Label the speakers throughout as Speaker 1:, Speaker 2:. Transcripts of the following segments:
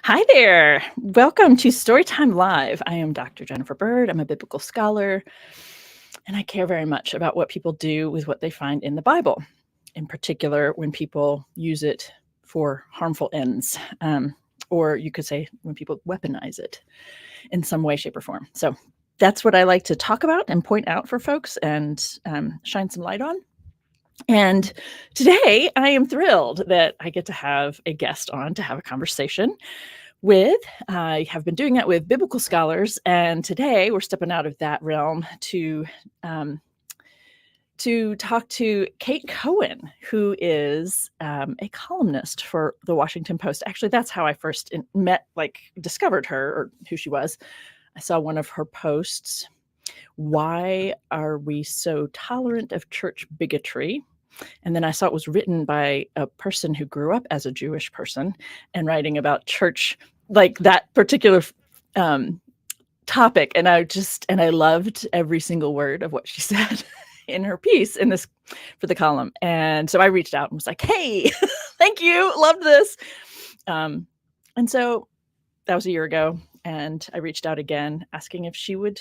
Speaker 1: Hi there. Welcome to Storytime Live. I am Dr. Jennifer Bird. I'm a biblical scholar, and I care very much about what people do with what they find in the Bible, in particular when people use it for harmful ends, or you could say when people weaponize it in some way, shape, or form. So that's what I like to talk about and point out for folks and shine some light on. And today I am thrilled that I get to have a guest on to have a conversation with. I have been doing that with biblical scholars, and today we're stepping out of that realm to talk to Kate Cohen, who is a columnist for the Washington Post. Actually, that's how I first discovered her or who she was. I saw one of her posts. Why are we so tolerant of church bigotry? And then I saw it was written by a person who grew up as a Jewish person and writing about church, like that particular topic. And I loved every single word of what she said in her piece for the column. And so I reached out and was like, hey, thank you. Loved this. And so that was a year ago. And I reached out again asking if she would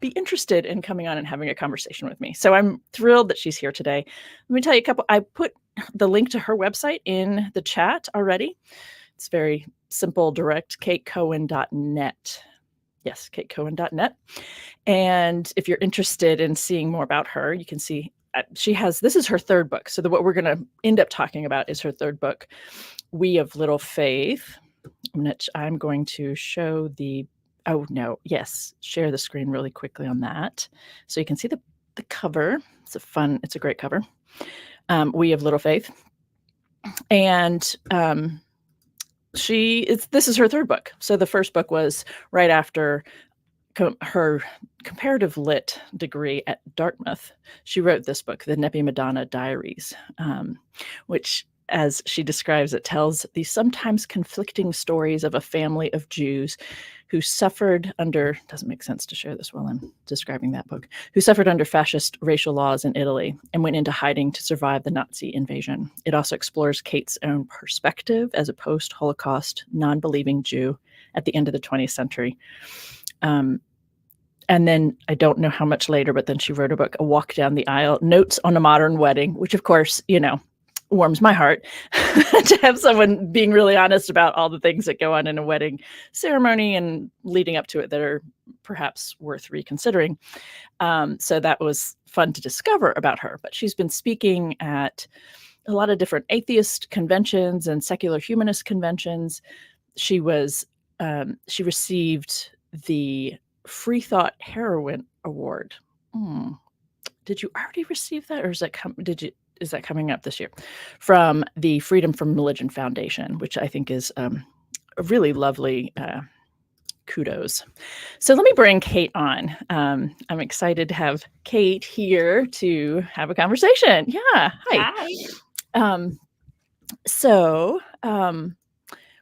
Speaker 1: be interested in coming on and having a conversation with me. So I'm thrilled that she's here today. Let me tell you I put the link to her website in the chat already. It's very simple, direct, katecohen.net. Yes, katecohen.net. And if you're interested in seeing more about her, you can see this is her third book. So what we're going to end up talking about is her third book, We of Little Faith. I'm going to show share the screen really quickly on that. So you can see the cover. It's a great cover. We of Little Faith. And this is her third book. So the first book was right after her comparative lit degree at Dartmouth. She wrote this book, the Neppi Modona Diaries, which, as she describes it, tells the sometimes conflicting stories of a family of Jews who suffered under, doesn't make sense to share this while I'm describing that book, who suffered under fascist racial laws in Italy and went into hiding to survive the Nazi invasion. It also explores Kate's own perspective as a post-Holocaust, non-believing Jew at the end of the 20th century. And then I don't know how much later, but then she wrote a book, A Walk Down the Aisle, Notes on a Modern Wedding, which of course, warms my heart to have someone being really honest about all the things that go on in a wedding ceremony and leading up to it that are perhaps worth reconsidering. So that was fun to discover about her. But she's been speaking at a lot of different atheist conventions and secular humanist conventions. She received the Free Thought Heroine Award. Did you already receive that, or is that coming up this year, from the Freedom from Religion Foundation, which I think is a really lovely kudos. So let me bring Kate on. I'm excited to have Kate here to have a conversation. Yeah, hi. So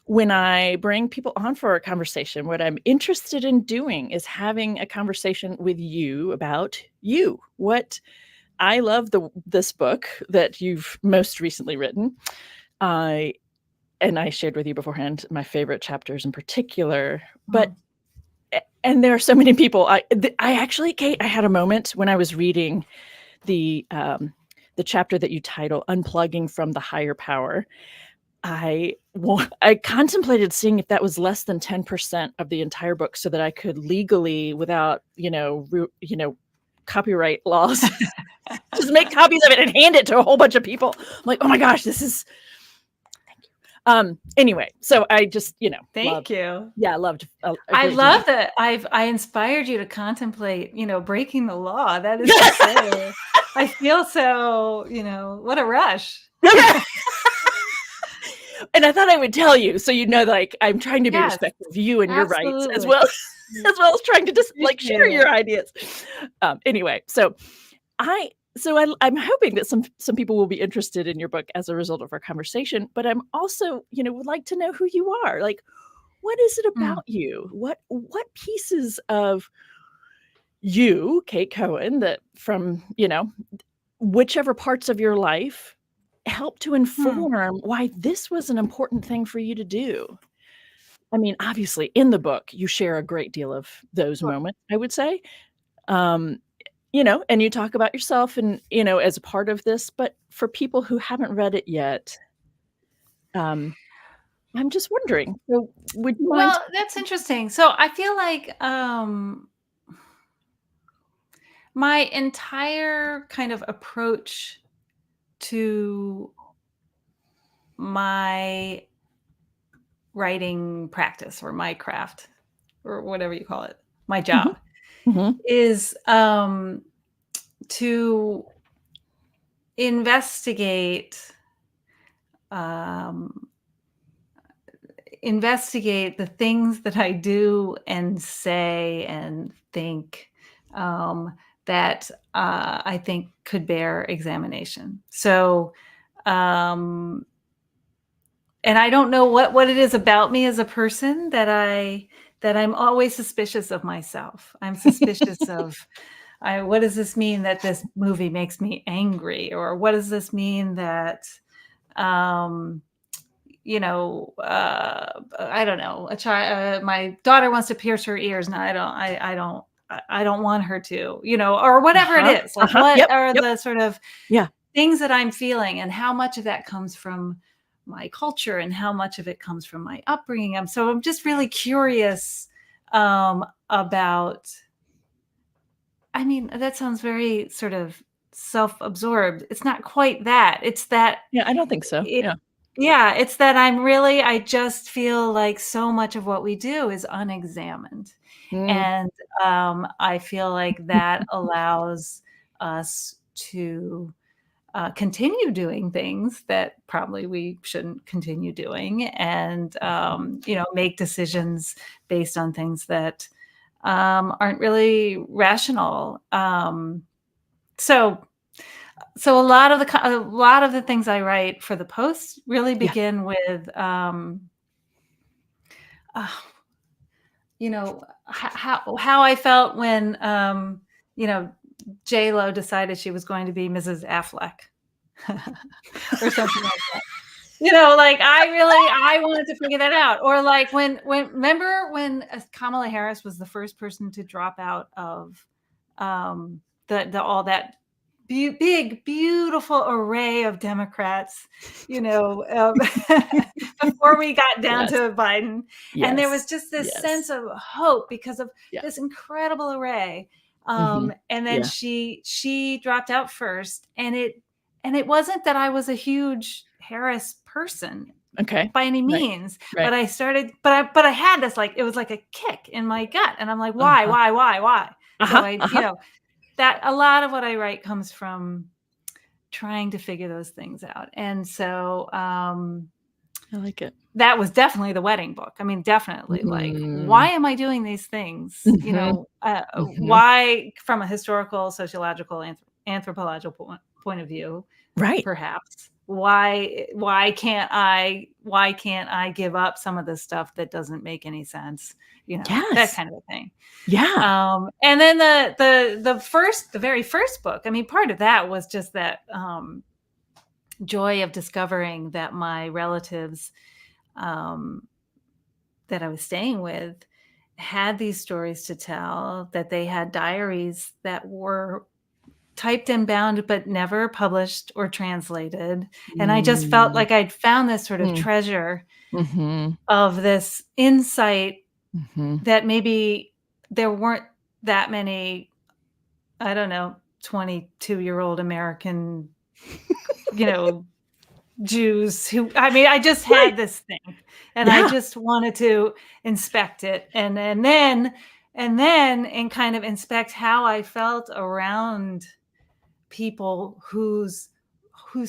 Speaker 1: when I bring people on for a conversation, what I'm interested in doing is having a conversation with you about you. I love this book that you've most recently written. And I shared with you beforehand my favorite chapters in particular. And there are so many people. Kate, I had a moment when I was reading the chapter that you title "Unplugging from the Higher Power." I contemplated seeing if that was less than 10% of the entire book, so that I could legally, without copyright laws, just make copies of it and hand it to a whole bunch of people. I'm like, oh my gosh, this is. Thank you. Anyway, so I just
Speaker 2: thank you.
Speaker 1: Yeah, loved.
Speaker 2: I love that I inspired you to contemplate breaking the law. That is insane. I feel so what a rush.
Speaker 1: And I thought I would tell you, so like I'm trying to be respectful of you and your rights, as well as trying to just share your ideas. Anyway, so I'm hoping that some people will be interested in your book as a result of our conversation. But I'm also would like to know who you are. Like, what is it about you? What pieces of you, Kate Cohen, that from whichever parts of your life help to inform why this was an important thing for you to do? I mean, obviously, in the book, you share a great deal of those
Speaker 2: Sure.
Speaker 1: moments, I would say. Um, and you talk about yourself and, as a part of this, but for people who haven't read it yet, um, I'm just wondering, so would you mind.
Speaker 2: Well, that's interesting. So I feel like my entire kind of approach to my writing practice or my craft or whatever you call it, my
Speaker 1: Mhm,
Speaker 2: job
Speaker 1: mhm,
Speaker 2: is to investigate um, investigate the things that I do and say and think that I think could bear examination. So, um, and I don't know what it is about me as a person that I'm always suspicious of myself. I'm suspicious of what does this mean that this movie makes me angry, or what does this mean that um, I don't know, a child, my daughter wants to pierce her ears, and I don't want her to, or whatever it
Speaker 1: uh-huh,
Speaker 2: is. Like,
Speaker 1: uh-huh,
Speaker 2: what
Speaker 1: yep,
Speaker 2: are
Speaker 1: yep,
Speaker 2: the sort of
Speaker 1: yeah,
Speaker 2: things that I'm feeling, and how much of that comes from my culture, and how much of it comes from my upbringing? I'm just really curious about. I mean, that sounds very sort of self-absorbed. It's not quite that. It's that
Speaker 1: yeah, I don't think so,
Speaker 2: it
Speaker 1: yeah.
Speaker 2: yeah, it's that I just feel like so much of what we do is unexamined.
Speaker 1: Mm.
Speaker 2: And I feel like that allows us to continue doing things that probably we shouldn't continue doing, and make decisions based on things that aren't really rational. So a lot of the things I write for the post really
Speaker 1: Yeah,
Speaker 2: begin with, uh, how I felt when, J Lo decided she was going to be Mrs. Affleck, or something like that. Like, I wanted to figure that out. Or like when remember when Kamala Harris was the first person to drop out of the all that big, beautiful array of Democrats, before we got down
Speaker 1: yes,
Speaker 2: to Biden. And there was
Speaker 1: yes,
Speaker 2: just this sense
Speaker 1: yes,
Speaker 2: of hope because of
Speaker 1: yeah,
Speaker 2: this incredible array.
Speaker 1: mhm,
Speaker 2: And then
Speaker 1: yeah,
Speaker 2: she dropped out first, and it wasn't that I was a huge Harris person
Speaker 1: okay,
Speaker 2: by any
Speaker 1: right,
Speaker 2: means, but
Speaker 1: right,
Speaker 2: I had this, like, it was like a kick in my gut, and I'm like, why,
Speaker 1: uh-huh,
Speaker 2: why, why, why? So
Speaker 1: uh-huh, uh-huh,
Speaker 2: that a lot of what I write comes from trying to figure those things out. And so
Speaker 1: I like it.
Speaker 2: that was definitely the wedding book. I mean, definitely, like, why
Speaker 1: Mm,
Speaker 2: am I doing these things?
Speaker 1: mhm, mhm,
Speaker 2: Why, from a historical, sociological, anthropological point of view,
Speaker 1: right,
Speaker 2: perhaps, why can't I give up some of this stuff that doesn't make any sense? That
Speaker 1: yes,
Speaker 2: kind of a thing.
Speaker 1: yeah,
Speaker 2: And then the very first book, I mean, part of that was just that joy of discovering that my relatives um, that I was staying with had these stories to tell, that they had diaries that were typed and bound but never published or translated. And I just felt
Speaker 1: mm,
Speaker 2: like I'd found this sort of
Speaker 1: mm,
Speaker 2: treasure
Speaker 1: mhm,
Speaker 2: of this insight
Speaker 1: mhm,
Speaker 2: that maybe there weren't that many, I don't know, 22-year-old American, you know, Jews who, I mean, I just
Speaker 1: right,
Speaker 2: had this thing, and I
Speaker 1: yeah,
Speaker 2: just wanted to inspect it, and kind of inspect how I felt around people whose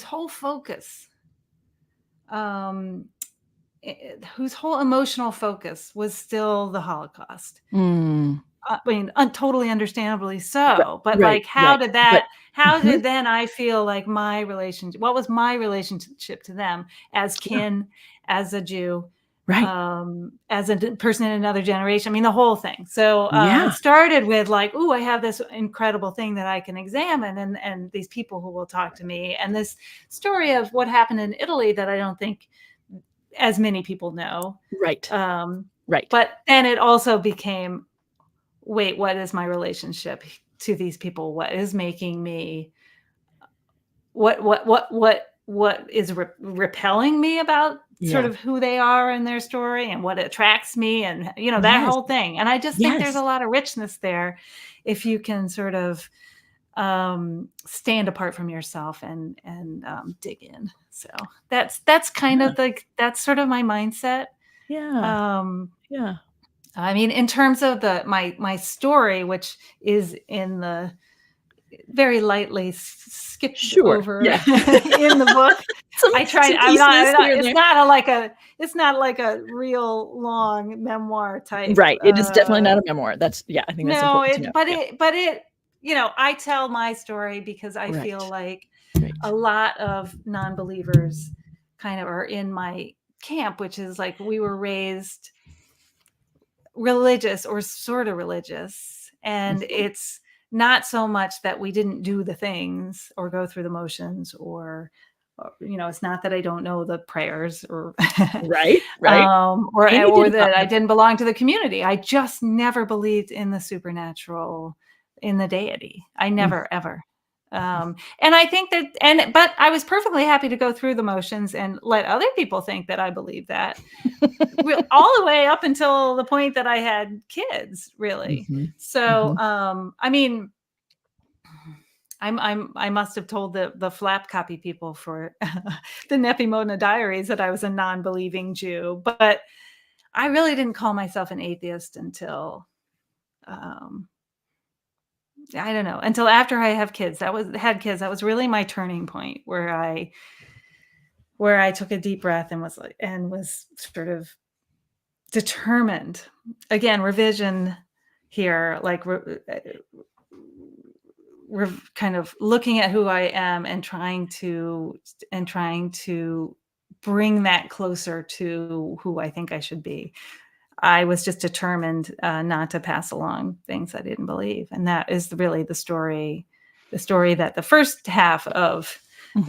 Speaker 2: whole focus, um, whose whole emotional focus was still the Holocaust.
Speaker 1: mm,
Speaker 2: I mean, totally understandably
Speaker 1: right,
Speaker 2: so, but,
Speaker 1: right,
Speaker 2: like,
Speaker 1: right, but
Speaker 2: how
Speaker 1: mhm,
Speaker 2: did then I feel like what was my relationship to them as
Speaker 1: yeah,
Speaker 2: kin, as a Jew,
Speaker 1: right,
Speaker 2: as a person in another generation? I mean, the whole thing. So, it
Speaker 1: yeah,
Speaker 2: started with like, "Ooh, I have this incredible thing that I can examine, and these people who will talk to me," and this story of what happened in Italy that I don't think as many people know.
Speaker 1: Right. Right.
Speaker 2: But then it also became, wait, what is my relationship to these people? What is making me, what is repelling me about sort
Speaker 1: Yeah.
Speaker 2: of who they are and their story, and what attracts me, and that
Speaker 1: Yes.
Speaker 2: whole thing. And I just think there's a
Speaker 1: Yes.
Speaker 2: lot of richness there if you can sort of stand apart from yourself and dig in. So that's kind of like, that's sort of my mindset.
Speaker 1: Yeah. Yeah.
Speaker 2: I mean, in terms of my story, which is in the very lightly skipped
Speaker 1: Sure.
Speaker 2: over
Speaker 1: Yeah.
Speaker 2: in the book.
Speaker 1: Some
Speaker 2: I tried.
Speaker 1: pieces here and
Speaker 2: It's
Speaker 1: there.
Speaker 2: not like a real long memoir type.
Speaker 1: Right. It is definitely not a memoir. That's, I think that's
Speaker 2: No,
Speaker 1: important to know.
Speaker 2: but it, I tell my story because I
Speaker 1: Right.
Speaker 2: feel like
Speaker 1: Right.
Speaker 2: a lot of non-believers kind of are in my camp, which is like, we were raised religious or sort of religious, and it's not so much that we didn't do the things or go through the motions, or it's not that I don't know the prayers, or
Speaker 1: Right. Right. And you
Speaker 2: or
Speaker 1: did not
Speaker 2: that I
Speaker 1: have
Speaker 2: didn't belong to the community. I just never believed in the supernatural, in the deity. I never ever. And I think that, but I was perfectly happy to go through the motions and let other people think that I believe that, all the way up until the point that I had kids, really. So, I mean, I must have told the flap copy people for the Neppi Modona Diaries that I was a non-believing Jew, but I really didn't call myself an atheist until, I don't know, until after I had kids. That was really my turning point, where I took a deep breath and was sort of determined. Again, revision here, like we're kind of looking at who I am and trying to bring that closer to who I think I should be. I was just determined not to pass along things I didn't believe. And that is really the story that the first half of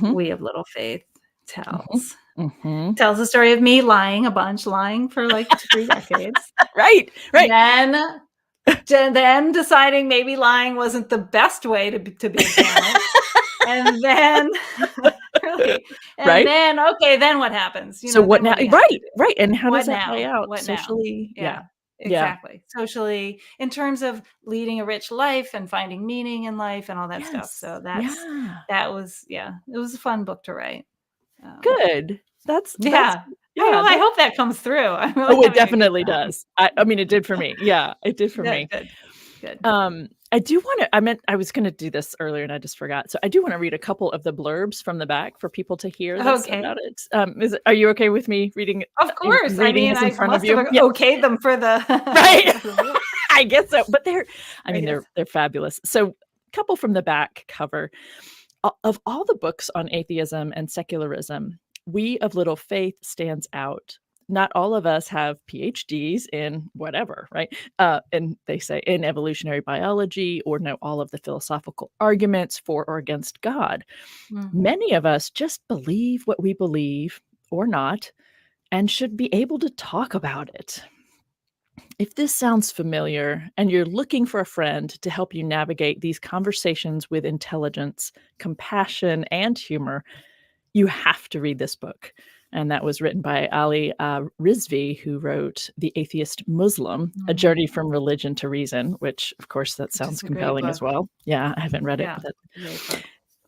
Speaker 2: We of Little Faith tells. Tells the story of me lying for like 3 decades.
Speaker 1: Right.
Speaker 2: Then deciding maybe lying wasn't the best way to be a parent. And then really, and then, okay, then what happens?
Speaker 1: So what now?
Speaker 2: What
Speaker 1: Right. And how does
Speaker 2: What
Speaker 1: that play
Speaker 2: now?
Speaker 1: out
Speaker 2: What
Speaker 1: socially?
Speaker 2: now?
Speaker 1: Yeah.
Speaker 2: Exactly. Socially, in terms of leading a rich life and finding meaning in life and all that stuff. So that was, it was a fun book to write.
Speaker 1: Good. That's
Speaker 2: I hope that comes through. I'm really
Speaker 1: it
Speaker 2: having a good
Speaker 1: definitely
Speaker 2: time.
Speaker 1: does. I mean, it did for me. Yeah, it did for me.
Speaker 2: Good.
Speaker 1: I do want to, I was going to do this earlier and I just forgot. So I do want to read a couple of the blurbs from the back for people to hear this about it. Are you okay with me reading?
Speaker 2: Of course. I mean,
Speaker 1: in front of you?
Speaker 2: Have okayed them for the
Speaker 1: right. I guess so. But they're fabulous. So a couple from the back cover. Of all the books on atheism and secularism, We of Little Faith stands out. Not all of us have PhDs in whatever, right? And they say in evolutionary biology, or know all of the philosophical arguments for or against God. Many of us just believe what we believe or not, and should be able to talk about it. If this sounds familiar and you're looking for a friend to help you navigate these conversations with intelligence, compassion, and humor, you have to read this book. And that was written by Ali Rizvi, who wrote The Atheist Muslim, A Journey from Religion to Reason, which, of course, that sounds compelling as well. Yeah, I haven't read it. But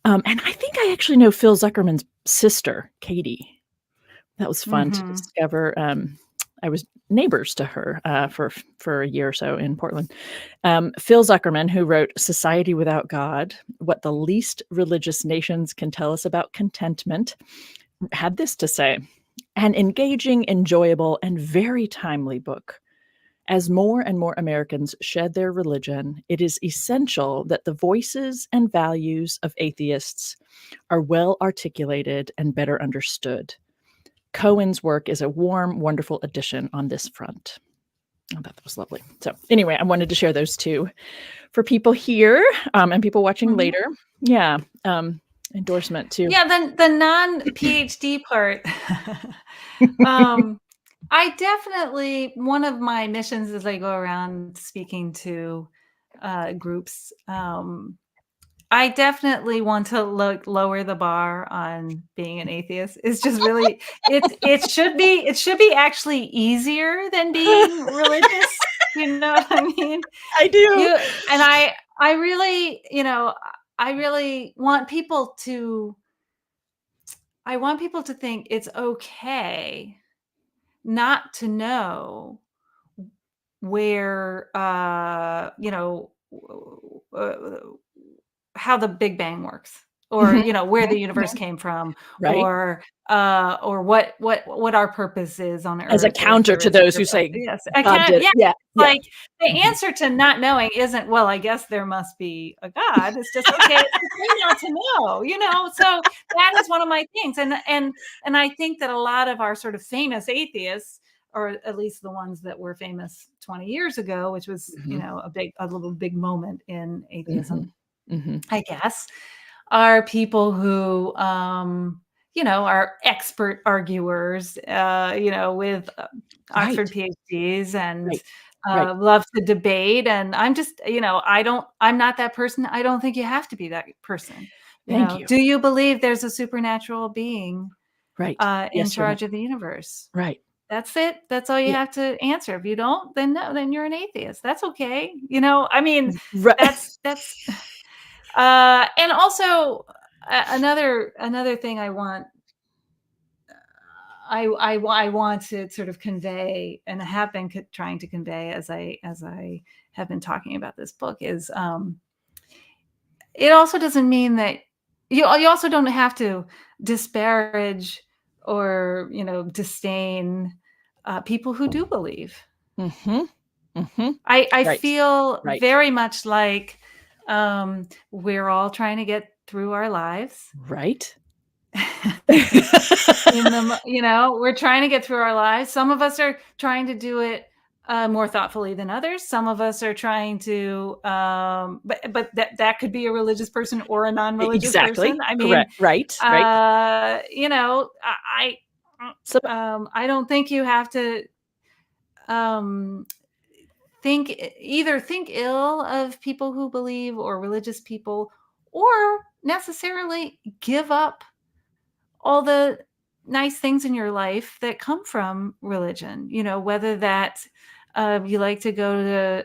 Speaker 1: and I think I actually know Phil Zuckerman's sister, Katie. That was fun to discover. I was neighbors to her for a year or so in Portland. Phil Zuckerman, who wrote Society Without God, What the Least Religious Nations Can Tell Us About Contentment, had this to say: an engaging, enjoyable, and very timely book. As more and more Americans shed their religion, it is essential that the voices and values of atheists are well articulated and better understood. Cohen's work is a warm, wonderful addition on this front. Oh, that was lovely. So anyway, I wanted to share those two for people here and people watching later. Yeah. endorsement too.
Speaker 2: Yeah, the non-PhD part. I definitely, one of my missions as I go around speaking to groups, I definitely want to lower the bar on being an atheist. It's just really, it should be actually easier than being religious. You know what I mean?
Speaker 1: I do.
Speaker 2: I really, I really want people to, think it's okay not to know where, how the Big Bang works, or, where the universe came from,
Speaker 1: Right.
Speaker 2: or what our purpose is on
Speaker 1: As a
Speaker 2: Earth, or if
Speaker 1: counter
Speaker 2: there
Speaker 1: to
Speaker 2: is a
Speaker 1: those who
Speaker 2: purpose.
Speaker 1: say
Speaker 2: Yes, I
Speaker 1: God
Speaker 2: can't.
Speaker 1: did it.
Speaker 2: Yeah,
Speaker 1: Yeah. Yeah.
Speaker 2: like the answer to not knowing isn't, well, I guess there must be a God. It's just, okay, it's okay not to know. So that is one of my things, and I think that a lot of our sort of famous atheists, or at least the ones that were famous 20 years ago, which was, a little big moment in atheism, I guess, are people who, are expert arguers, with Oxford PhDs, and
Speaker 1: Right.
Speaker 2: love to debate. And I'm just, I'm not that person. I don't think you have to be that person.
Speaker 1: Thank you.
Speaker 2: Do you believe there's a supernatural being
Speaker 1: Right.
Speaker 2: in
Speaker 1: Yes or no.
Speaker 2: charge of the universe?
Speaker 1: Right.
Speaker 2: That's it. That's all you
Speaker 1: Yeah.
Speaker 2: have to answer. If you don't, then no, then you're an atheist. That's okay. I mean,
Speaker 1: Right.
Speaker 2: that's and also another thing I want, I want to sort of convey, and I have been trying to convey as I have been talking about this book, is it also doesn't mean that you also don't have to disparage or disdain people who do believe.
Speaker 1: Mhm. Mhm.
Speaker 2: I
Speaker 1: Right.
Speaker 2: feel
Speaker 1: Right.
Speaker 2: very much like we're all trying to get through our lives.
Speaker 1: Right.
Speaker 2: We're trying to get through our lives. Some of us are trying to do it more thoughtfully than others. Some of us are trying to, but that could be a religious person or a non-religious person.
Speaker 1: Exactly.
Speaker 2: I mean,
Speaker 1: Correct. Right. Right. So
Speaker 2: I don't think you have to um, either think ill of people who believe, or religious people, or necessarily give up all the nice things in your life that come from religion. Whether that you like to go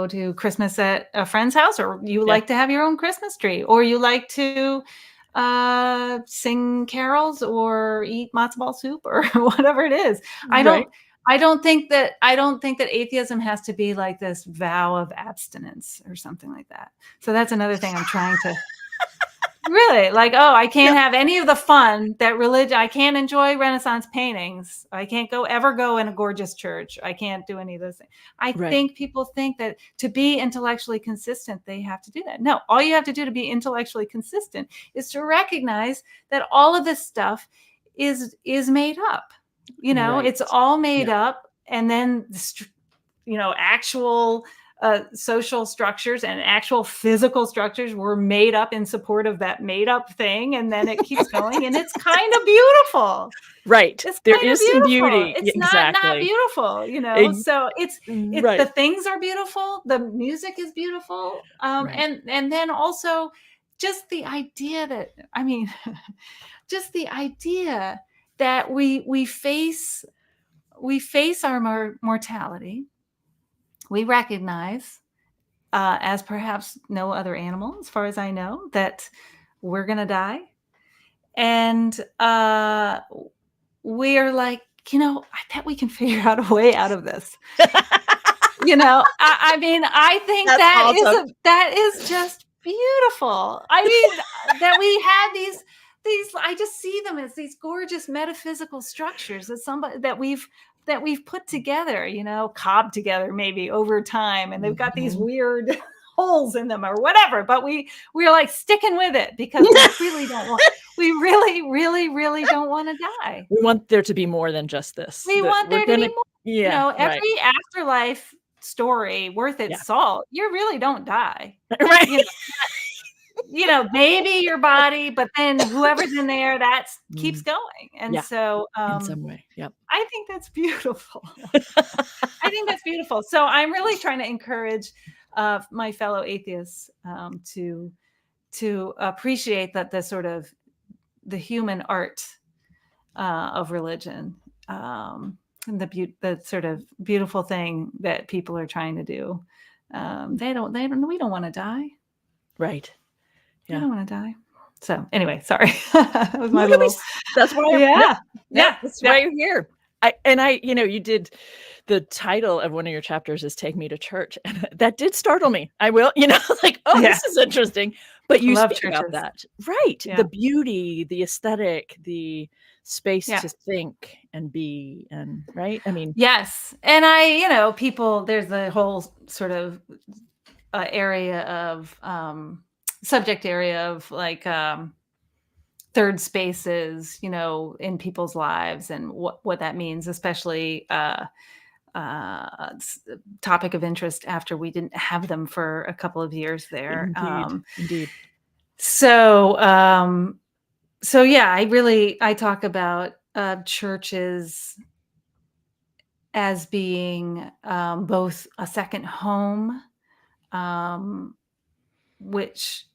Speaker 2: to Christmas at a friend's house, or you
Speaker 1: yeah.
Speaker 2: like to have your own Christmas tree, or you like to sing carols, or eat matzo ball soup, or whatever it is.
Speaker 1: Right.
Speaker 2: I don't think that atheism has to be like this vow of abstinence or something like that. So that's another thing I'm trying to really, like, oh, I can't have any of the fun that religion. I can't enjoy Renaissance paintings. I can't ever go in a gorgeous church. I can't do any of those things. I think people think that to be intellectually consistent, they have to do that. No, all you have to do to be intellectually consistent is to recognize that all of this stuff is made up. It's all made up, and then actual social structures and actual physical structures were made up in support of that made up thing, and then it keeps going, and it's kind of beautiful.
Speaker 1: Right.
Speaker 2: It's
Speaker 1: There
Speaker 2: kind of
Speaker 1: is some
Speaker 2: beautiful.
Speaker 1: beauty.
Speaker 2: It's not beautiful, so it's
Speaker 1: Right.
Speaker 2: the things are beautiful, the music is beautiful,
Speaker 1: Right.
Speaker 2: and then also just the idea that, I mean, just the idea that we face our mortality. We recognize, as perhaps no other animal, as far as I know, that we're going to die. And we're like, I bet we can figure out a way out of this. I mean, I think
Speaker 1: That's awesome.
Speaker 2: that is just beautiful. I mean, that we have these, I just see them as these gorgeous metaphysical structures that we've put together, cobbed together maybe over time, and they've got these weird holes in them or whatever, but we're like sticking with it because we really, really, really don't want to die.
Speaker 1: We want there to be more than just this.
Speaker 2: We want there to be more.
Speaker 1: Yeah. Right.
Speaker 2: Every afterlife story worth its salt, you really don't die.
Speaker 1: Right.
Speaker 2: maybe your body, but then whoever's in there, that's keeps
Speaker 1: Mm,
Speaker 2: going. And
Speaker 1: yeah,
Speaker 2: so,
Speaker 1: in some way. Yep.
Speaker 2: I think that's beautiful. I think that's beautiful. So I'm really trying to encourage my fellow atheists to appreciate that the sort of the human art of religion, and the sort of beautiful thing that people are trying to do. We don't want to die.
Speaker 1: Right.
Speaker 2: We
Speaker 1: Yeah.
Speaker 2: don't want to die. So anyway, sorry. That was my
Speaker 1: Well, no,
Speaker 2: little,
Speaker 1: that's why
Speaker 2: yeah,
Speaker 1: no,
Speaker 2: yeah,
Speaker 1: that's
Speaker 2: yeah.
Speaker 1: why you're here. You did the title of one of your chapters is "Take Me to Church," and that did startle me. I will, like, "Oh,
Speaker 2: Yeah.
Speaker 1: this is interesting." But you
Speaker 2: Love
Speaker 1: speak about
Speaker 2: churches.
Speaker 1: that. Right.
Speaker 2: Yeah.
Speaker 1: The beauty, the aesthetic, the space
Speaker 2: Yeah.
Speaker 1: to think and be and right? I mean
Speaker 2: Yes. And people, there's the whole sort of area of subject area of like third spaces, in people's lives and what that means, especially topic of interest after we didn't have them for a couple of years there.
Speaker 1: indeed, indeed.
Speaker 2: So yeah, I talk about churches as being both a second home, um, which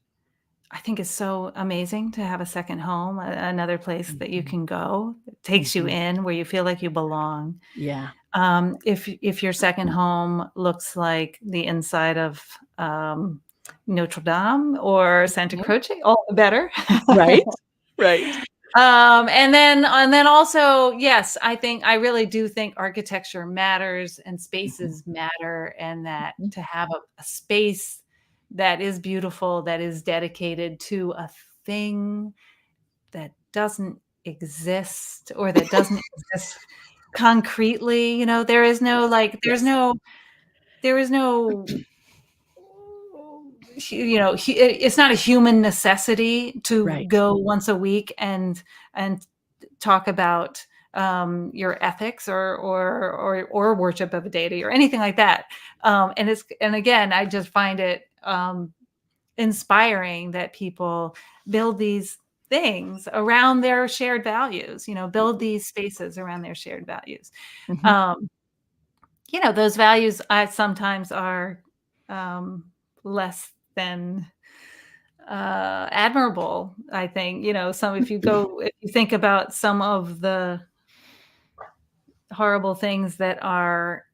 Speaker 2: I think is so amazing to have a second home, another place that you
Speaker 1: Mhm,
Speaker 2: can go. It takes you
Speaker 1: mhm.
Speaker 2: in where you feel like you belong.
Speaker 1: Yeah.
Speaker 2: If your second home looks like the inside of Notre Dame or Santa
Speaker 1: Okay.
Speaker 2: Croce, all the better.
Speaker 1: Right, right.
Speaker 2: And then also, yes, I really do think architecture matters and
Speaker 1: Mhm,
Speaker 2: spaces matter, and that
Speaker 1: mhm.
Speaker 2: to have a space that is beautiful, that is dedicated to a thing that doesn't exist or that doesn't exist concretely, there is no
Speaker 1: Yes,
Speaker 2: like,
Speaker 1: yes.
Speaker 2: there is no it's not a human necessity to
Speaker 1: Right.
Speaker 2: go once a week and talk about your ethics or worship of a deity or anything like that. And again, I just find it inspiring that people build these things around their shared values. Build these spaces around their shared values.
Speaker 1: Mhm.
Speaker 2: Um, those values I sometimes are less than admirable. I think, some if you think about some of the horrible things that are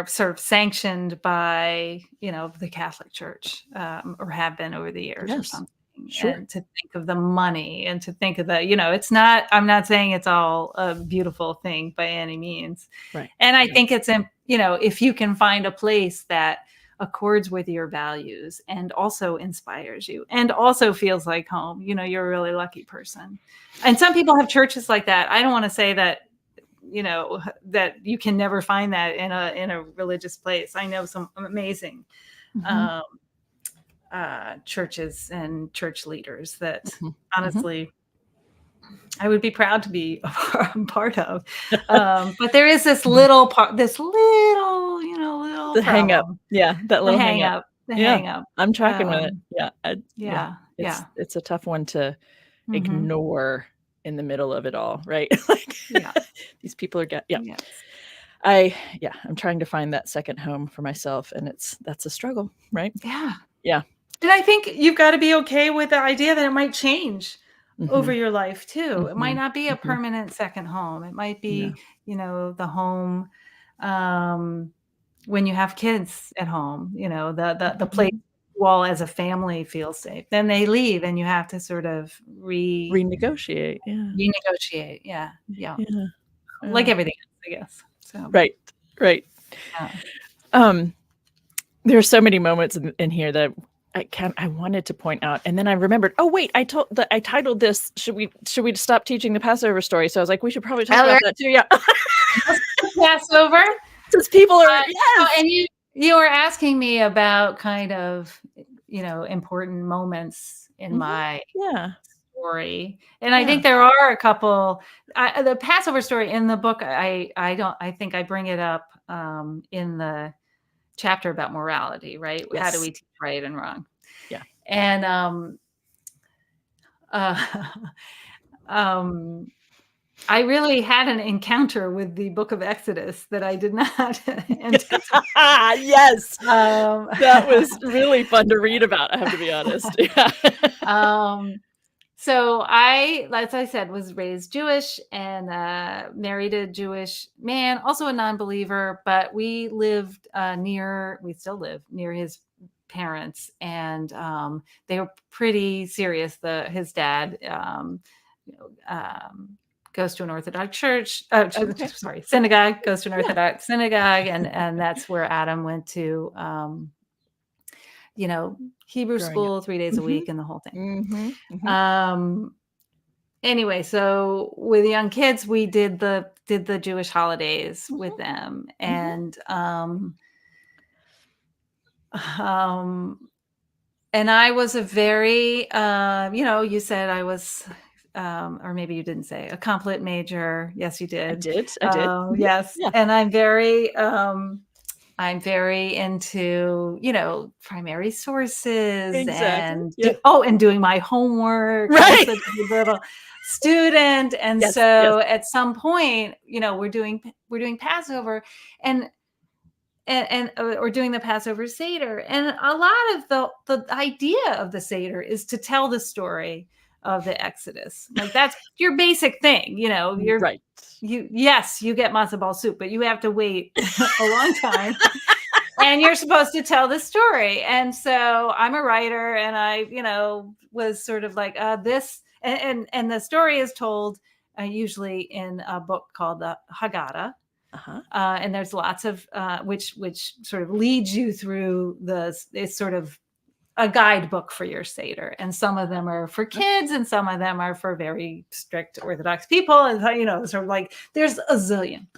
Speaker 2: sort of sanctioned by, the Catholic Church, or have been over the years or
Speaker 1: Yes.
Speaker 2: something.
Speaker 1: Sure.
Speaker 2: And to think of the money and to think of it's not, I'm not saying it's all a beautiful thing by any means.
Speaker 1: Right.
Speaker 2: And I
Speaker 1: Right.
Speaker 2: think it's, if you can find a place that accords with your values and also inspires you and also feels like home, you're a really lucky person. And some people have churches like that. I don't want to say that that you can never find that in a religious place. I know some amazing
Speaker 1: Mhm,
Speaker 2: um, churches and church leaders that
Speaker 1: mhm, mhm.
Speaker 2: honestly I would be proud to be a part of. But there is this little, little
Speaker 1: The hang up.
Speaker 2: problem,
Speaker 1: Yeah, that
Speaker 2: the
Speaker 1: little hang
Speaker 2: hang
Speaker 1: up.
Speaker 2: up, the
Speaker 1: Yeah,
Speaker 2: hang up.
Speaker 1: I'm tracking with it. Yeah, yeah,
Speaker 2: Yeah,
Speaker 1: it's
Speaker 2: yeah.
Speaker 1: it's a tough one to
Speaker 2: Hmm.
Speaker 1: ignore in the middle of it all, right? Like,
Speaker 2: Yeah.
Speaker 1: these people are yeah.
Speaker 2: Yes.
Speaker 1: I'm trying to find that second home for myself, and that's a struggle, right?
Speaker 2: Yeah.
Speaker 1: Yeah.
Speaker 2: And I think you've got to be okay with the idea that it might change over
Speaker 1: Mhm,
Speaker 2: your life too. It might
Speaker 1: mhm,
Speaker 2: not be a
Speaker 1: mhm.
Speaker 2: permanent second home. It might
Speaker 1: Yeah.
Speaker 2: be, the home um, when you have kids at home, the place
Speaker 1: Mhm.
Speaker 2: you all as a family feel safe. Then they leave and you have to sort of
Speaker 1: Renegotiate, yeah.
Speaker 2: renegotiate. Yeah. Yeah.
Speaker 1: Yeah,
Speaker 2: Like
Speaker 1: yeah.
Speaker 2: everything else, I guess. So,
Speaker 1: Right, right.
Speaker 2: yeah.
Speaker 1: Um There are so many moments in here that I wanted to point out, and then I remembered, "Oh, wait, I titled this, should we stop teaching the Passover story?" So I was like, "We should probably talk about
Speaker 2: Tyler,
Speaker 1: that too." Yeah.
Speaker 2: Passover.
Speaker 1: Since people are
Speaker 2: So,
Speaker 1: yes.
Speaker 2: and you were asking me about kind of, important moments in
Speaker 1: Mhm.
Speaker 2: my
Speaker 1: Yeah,
Speaker 2: story, and I
Speaker 1: yeah.
Speaker 2: think there are a couple. The Passover story in the book, I think I bring it up in the chapter about morality, right? How do
Speaker 1: Yes.
Speaker 2: we teach right and wrong?
Speaker 1: Yeah.
Speaker 2: And uh, I really had an encounter with the book of Exodus that I did not anticipate.
Speaker 1: Yes.
Speaker 2: Um,
Speaker 1: That was really fun to read about, I have to be honest. Yeah.
Speaker 2: So I, as I said, was raised Jewish and married a Jewish man, also a non-believer, but we lived we still live near his parents, and they were pretty serious. His dad you know, goes to an Orthodox church,
Speaker 1: Okay.
Speaker 2: sorry, synagogue, goes to an
Speaker 1: Yeah.
Speaker 2: Orthodox synagogue, and that's where Adam went to Hebrew
Speaker 1: Growing up.
Speaker 2: school 3 days a
Speaker 1: Mhm.
Speaker 2: week and the whole thing.
Speaker 1: Mhm. Mhm.
Speaker 2: Anyway, so with young kids, we did the Jewish holidays with
Speaker 1: Mhm.
Speaker 2: them,
Speaker 1: Mhm.
Speaker 2: and I was a very you said I was or maybe you didn't say, a complet major. Yes, you
Speaker 1: I
Speaker 2: did.
Speaker 1: did. I did. Mhm.
Speaker 2: Yes,
Speaker 1: Yeah.
Speaker 2: and I'm very into, primary sources
Speaker 1: Exactly.
Speaker 2: and
Speaker 1: Yeah.
Speaker 2: and doing my homework. I'm
Speaker 1: Right.
Speaker 2: such a good little student. And
Speaker 1: Yes. Yes.
Speaker 2: so at some point, we're doing Passover, and or doing the Passover Seder. And a lot of the idea of the Seder is to tell the story of the Exodus. Like, that's your basic thing,
Speaker 1: Right.
Speaker 2: yes, you get matzo ball soup, but you have to wait a long time. And you're supposed to tell the story. And so I'm a writer, and I, was sort of like this, and the story is told usually in a book called the Haggadah.
Speaker 1: Uh-huh.
Speaker 2: And there's lots of which sort of leads you through it's sort of a guidebook for your Seder. And some of them are for kids, and some of them are for very strict Orthodox people. And, sort of like there's a zillion.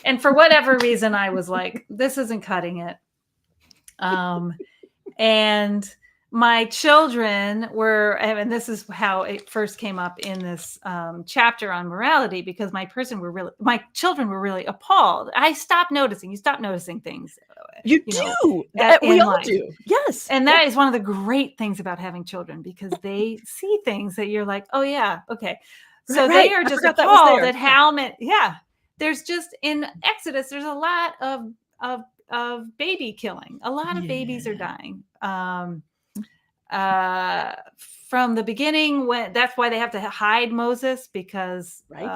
Speaker 2: And for whatever reason, I was like, this isn't cutting it. And my children were, and this is how it first came up in this chapter on morality, because my children were really appalled. You stop noticing things.
Speaker 1: You do. We
Speaker 2: In
Speaker 1: all
Speaker 2: life.
Speaker 1: do. Yes.
Speaker 2: And that is one of the great things about having children, because they see things that you're like, oh yeah, okay. So
Speaker 1: Right.
Speaker 2: they are
Speaker 1: I
Speaker 2: just
Speaker 1: forgot that was
Speaker 2: appalled
Speaker 1: there.
Speaker 2: at how many. Yeah, there's just, in Exodus, there's a lot of baby killing. A lot of babies are
Speaker 1: Yeah.
Speaker 2: dying. From the beginning, that's why they have to hide Moses, because
Speaker 1: Right.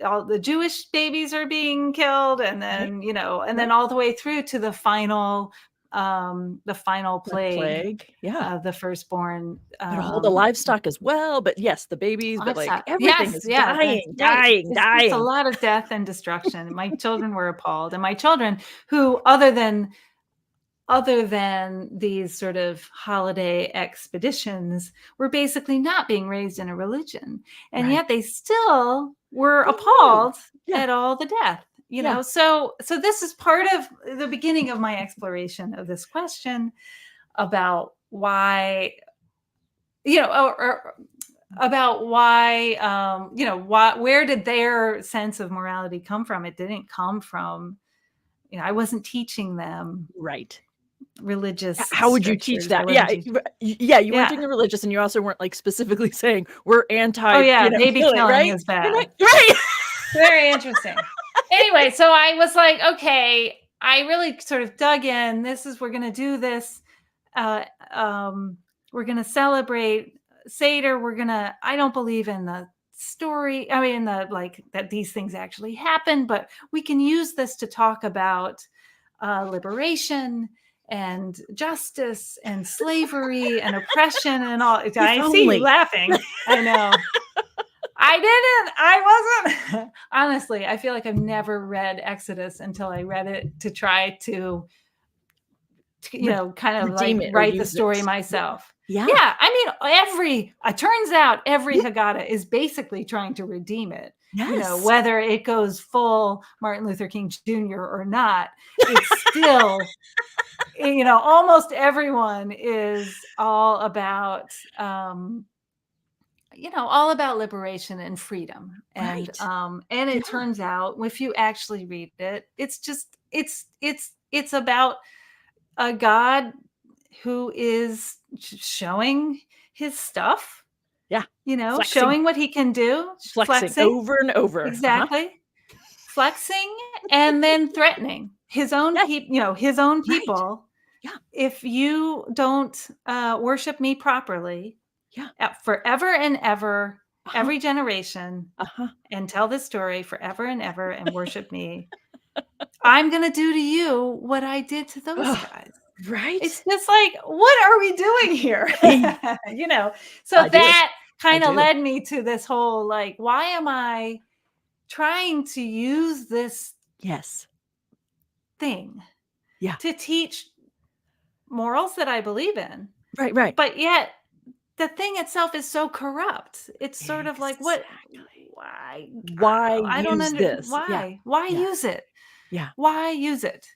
Speaker 2: all the Jewish babies are being killed, and then then all the way through to the final plague.
Speaker 1: Yeah.
Speaker 2: The firstborn.
Speaker 1: But all the livestock as well. But yes, the babies, but like
Speaker 2: Livestock.
Speaker 1: everything
Speaker 2: Yes,
Speaker 1: is
Speaker 2: yeah, that's
Speaker 1: dying,
Speaker 2: right.
Speaker 1: dying,
Speaker 2: It's just a
Speaker 1: dying.
Speaker 2: lot of death and destruction. My children were appalled, and my children, who other than these sort of holiday expeditions, were basically not being raised in a religion, and
Speaker 1: Right.
Speaker 2: yet they still were
Speaker 1: They knew.
Speaker 2: appalled
Speaker 1: Yeah.
Speaker 2: at all the death.
Speaker 1: Yeah.
Speaker 2: So this is part of the beginning of my exploration of this question about why, or about why, where did their sense of morality come from? It didn't come from, I wasn't teaching them
Speaker 1: Right.
Speaker 2: religious
Speaker 1: How would you teach
Speaker 2: scriptures. I
Speaker 1: that? Yeah.
Speaker 2: wasn't teaching.
Speaker 1: Yeah. You weren't
Speaker 2: Yeah.
Speaker 1: doing the religious, and you also weren't like specifically saying we're anti,
Speaker 2: Oh yeah, baby
Speaker 1: killing,
Speaker 2: killing
Speaker 1: right?
Speaker 2: is bad.
Speaker 1: Right.
Speaker 2: Very interesting. Anyway, so I was like, okay, I really sort of dug in. We're going to do this. We're going to celebrate Seder. I don't believe in the story. I mean, that these things actually happen, but we can use this to talk about liberation and justice and slavery and oppression and all. I see you laughing. I know. I wasn't. Honestly, I feel like I've never read Exodus until I read it to try to kind of like write the story myself.
Speaker 1: Yeah.
Speaker 2: Yeah. I mean, it turns out every Haggadah is basically trying to redeem it.
Speaker 1: Yes.
Speaker 2: Whether it goes full Martin Luther King Jr. or not, it's still, almost everyone is all about, all about liberation and freedom. And,
Speaker 1: Right.
Speaker 2: and it turns out, if you actually read it, it's it's about a God who is showing his stuff,
Speaker 1: Yeah. Flexing,
Speaker 2: showing what he can do,
Speaker 1: flexing over and over.
Speaker 2: exactly, flexing, and then threatening his own
Speaker 1: Yes.
Speaker 2: people, his own
Speaker 1: Right.
Speaker 2: people.
Speaker 1: Yeah.
Speaker 2: If you don't worship me properly,
Speaker 1: Yeah.
Speaker 2: forever and ever,
Speaker 1: Uh-huh.
Speaker 2: every generation,
Speaker 1: Uh-huh.
Speaker 2: and tell this story forever and ever and worship me, I'm going to do to you what I did to those
Speaker 1: Oh,
Speaker 2: guys.
Speaker 1: right?
Speaker 2: It's just like, what are we doing here? So
Speaker 1: I do.
Speaker 2: that
Speaker 1: I
Speaker 2: kind of
Speaker 1: do.
Speaker 2: led me to this whole, like, why am I trying to use this
Speaker 1: Yes.
Speaker 2: thing
Speaker 1: Yeah.
Speaker 2: to teach morals that I believe in?
Speaker 1: Right.
Speaker 2: But yet the thing itself is so corrupt. It's sort of like,
Speaker 1: Exactly.
Speaker 2: why?
Speaker 1: Why
Speaker 2: I don't
Speaker 1: use
Speaker 2: understand.
Speaker 1: this? Yeah.
Speaker 2: Why
Speaker 1: Yeah.
Speaker 2: use it?
Speaker 1: Yeah.
Speaker 2: Why use it?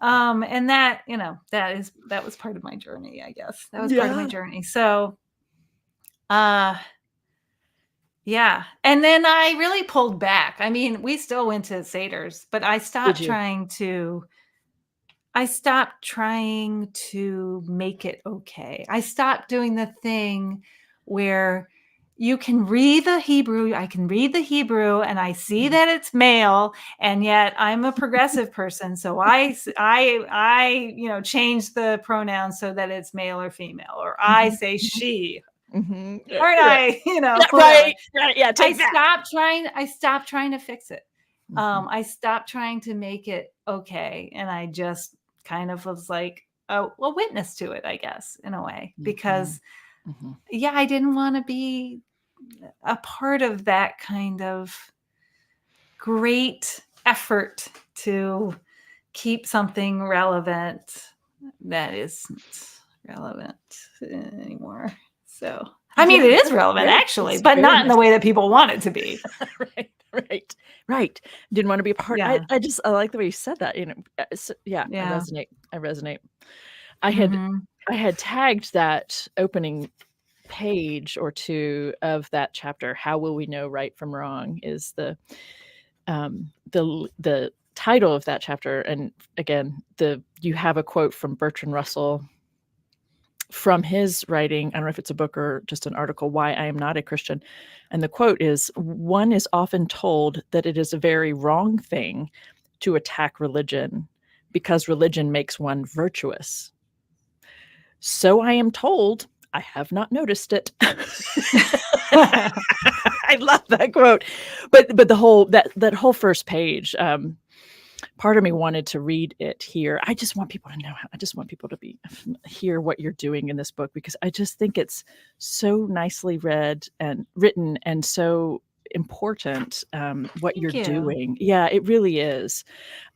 Speaker 2: And that, that was part of my journey, I guess. That was part of my
Speaker 1: Yeah.
Speaker 2: journey. So, yeah. And then I really pulled back. I mean, we still went to Seder's, but I
Speaker 1: Did
Speaker 2: stopped
Speaker 1: you?
Speaker 2: trying to make it okay. I stopped doing the thing where you can read the Hebrew. I can read the Hebrew and I see that it's male, and yet I'm a progressive person. So I change the pronouns so that it's male or female, or I
Speaker 1: Mhm.
Speaker 2: say she.
Speaker 1: Mhm.
Speaker 2: Aren't
Speaker 1: Right.
Speaker 2: I?
Speaker 1: Yeah,
Speaker 2: Whatever.
Speaker 1: right. Yeah, take that.
Speaker 2: I stopped trying to fix it.
Speaker 1: Mhm.
Speaker 2: I stopped trying to make it okay. And I just kind of was like a witness to it, I guess, in a way, because
Speaker 1: Mhm.
Speaker 2: I didn't want to be a part of that kind of great effort to keep something relevant that isn't relevant anymore. So, I mean,
Speaker 1: Yeah,
Speaker 2: it is
Speaker 1: that's
Speaker 2: relevant
Speaker 1: very
Speaker 2: actually,
Speaker 1: it's
Speaker 2: but
Speaker 1: very
Speaker 2: not in the
Speaker 1: nice.
Speaker 2: way that people want it to be.
Speaker 1: Right. Didn't wanna be a part.
Speaker 2: Yeah.
Speaker 1: I like the way you said that, yeah,
Speaker 2: Yeah.
Speaker 1: I resonate. I had
Speaker 2: Mhm.
Speaker 1: I had tagged that opening page or 2 of that chapter, "How will we know right from wrong?" is the title of that chapter, and again, you have a quote from Bertrand Russell from his writing. I don't know if it's a book or just an article, "Why I Am Not a Christian," and the quote is, "One is often told that it is a very wrong thing to attack religion because religion makes one virtuous. So I am told, I have not noticed it." I love that quote. But the whole that whole first page, part of me wanted to read it here. I just want people to know I just want people to hear what you're doing in this book, because I just think it's so nicely read and written and so important, what you're
Speaker 2: Thank you.
Speaker 1: doing. Yeah, it really is.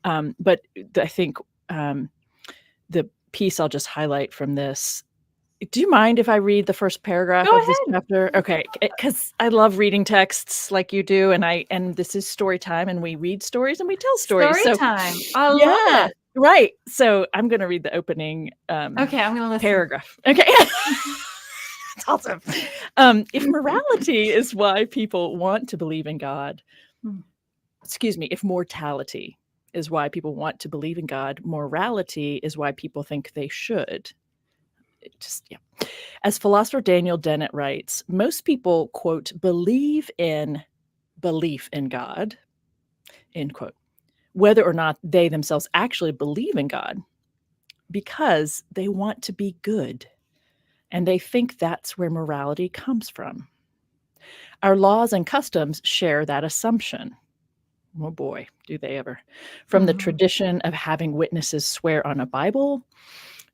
Speaker 1: But I think, the piece I'll just highlight from this. Do you mind if I read the first paragraph
Speaker 2: Go
Speaker 1: of this
Speaker 2: ahead.
Speaker 1: chapter? Okay, because I love reading texts like you do, and this is story time, and we read stories and we tell stories.
Speaker 2: Story
Speaker 1: So,
Speaker 2: time. I love
Speaker 1: yeah,
Speaker 2: it.
Speaker 1: right. So I'm gonna read the opening,
Speaker 2: Okay, I'm gonna listen.
Speaker 1: paragraph. Okay. It's awesome. If morality is why people want to believe in God,
Speaker 2: Mm.
Speaker 1: excuse me, if mortality is why people want to believe in God, morality is why people think they should. Yeah. As philosopher Daniel Dennett writes, most people, quote, believe in belief in God, end quote, whether or not they themselves actually believe in God, because they want to be good. And they think that's where morality comes from. Our laws and customs share that assumption. Oh boy, do they ever. From the
Speaker 2: Mhm.
Speaker 1: tradition of having witnesses swear on a Bible,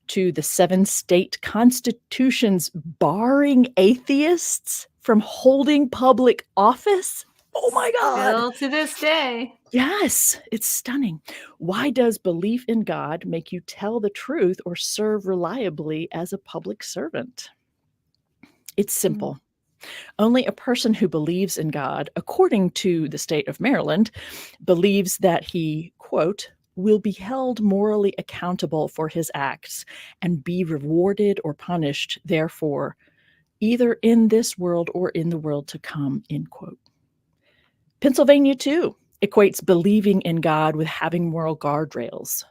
Speaker 1: to the 7 state constitutions barring atheists from holding public office. Oh my God.
Speaker 2: Still to this day.
Speaker 1: Yes, it's stunning. Why does belief in God make you tell the truth or serve reliably as a public servant? It's
Speaker 2: Mm.
Speaker 1: simple. Only a person who believes in God, according to the state of Maryland, believes that he, quote, will be held morally accountable for his acts and be rewarded or punished, therefore, either in this world or in the world to come, end quote. Pennsylvania, too, equates believing in God with having moral guardrails.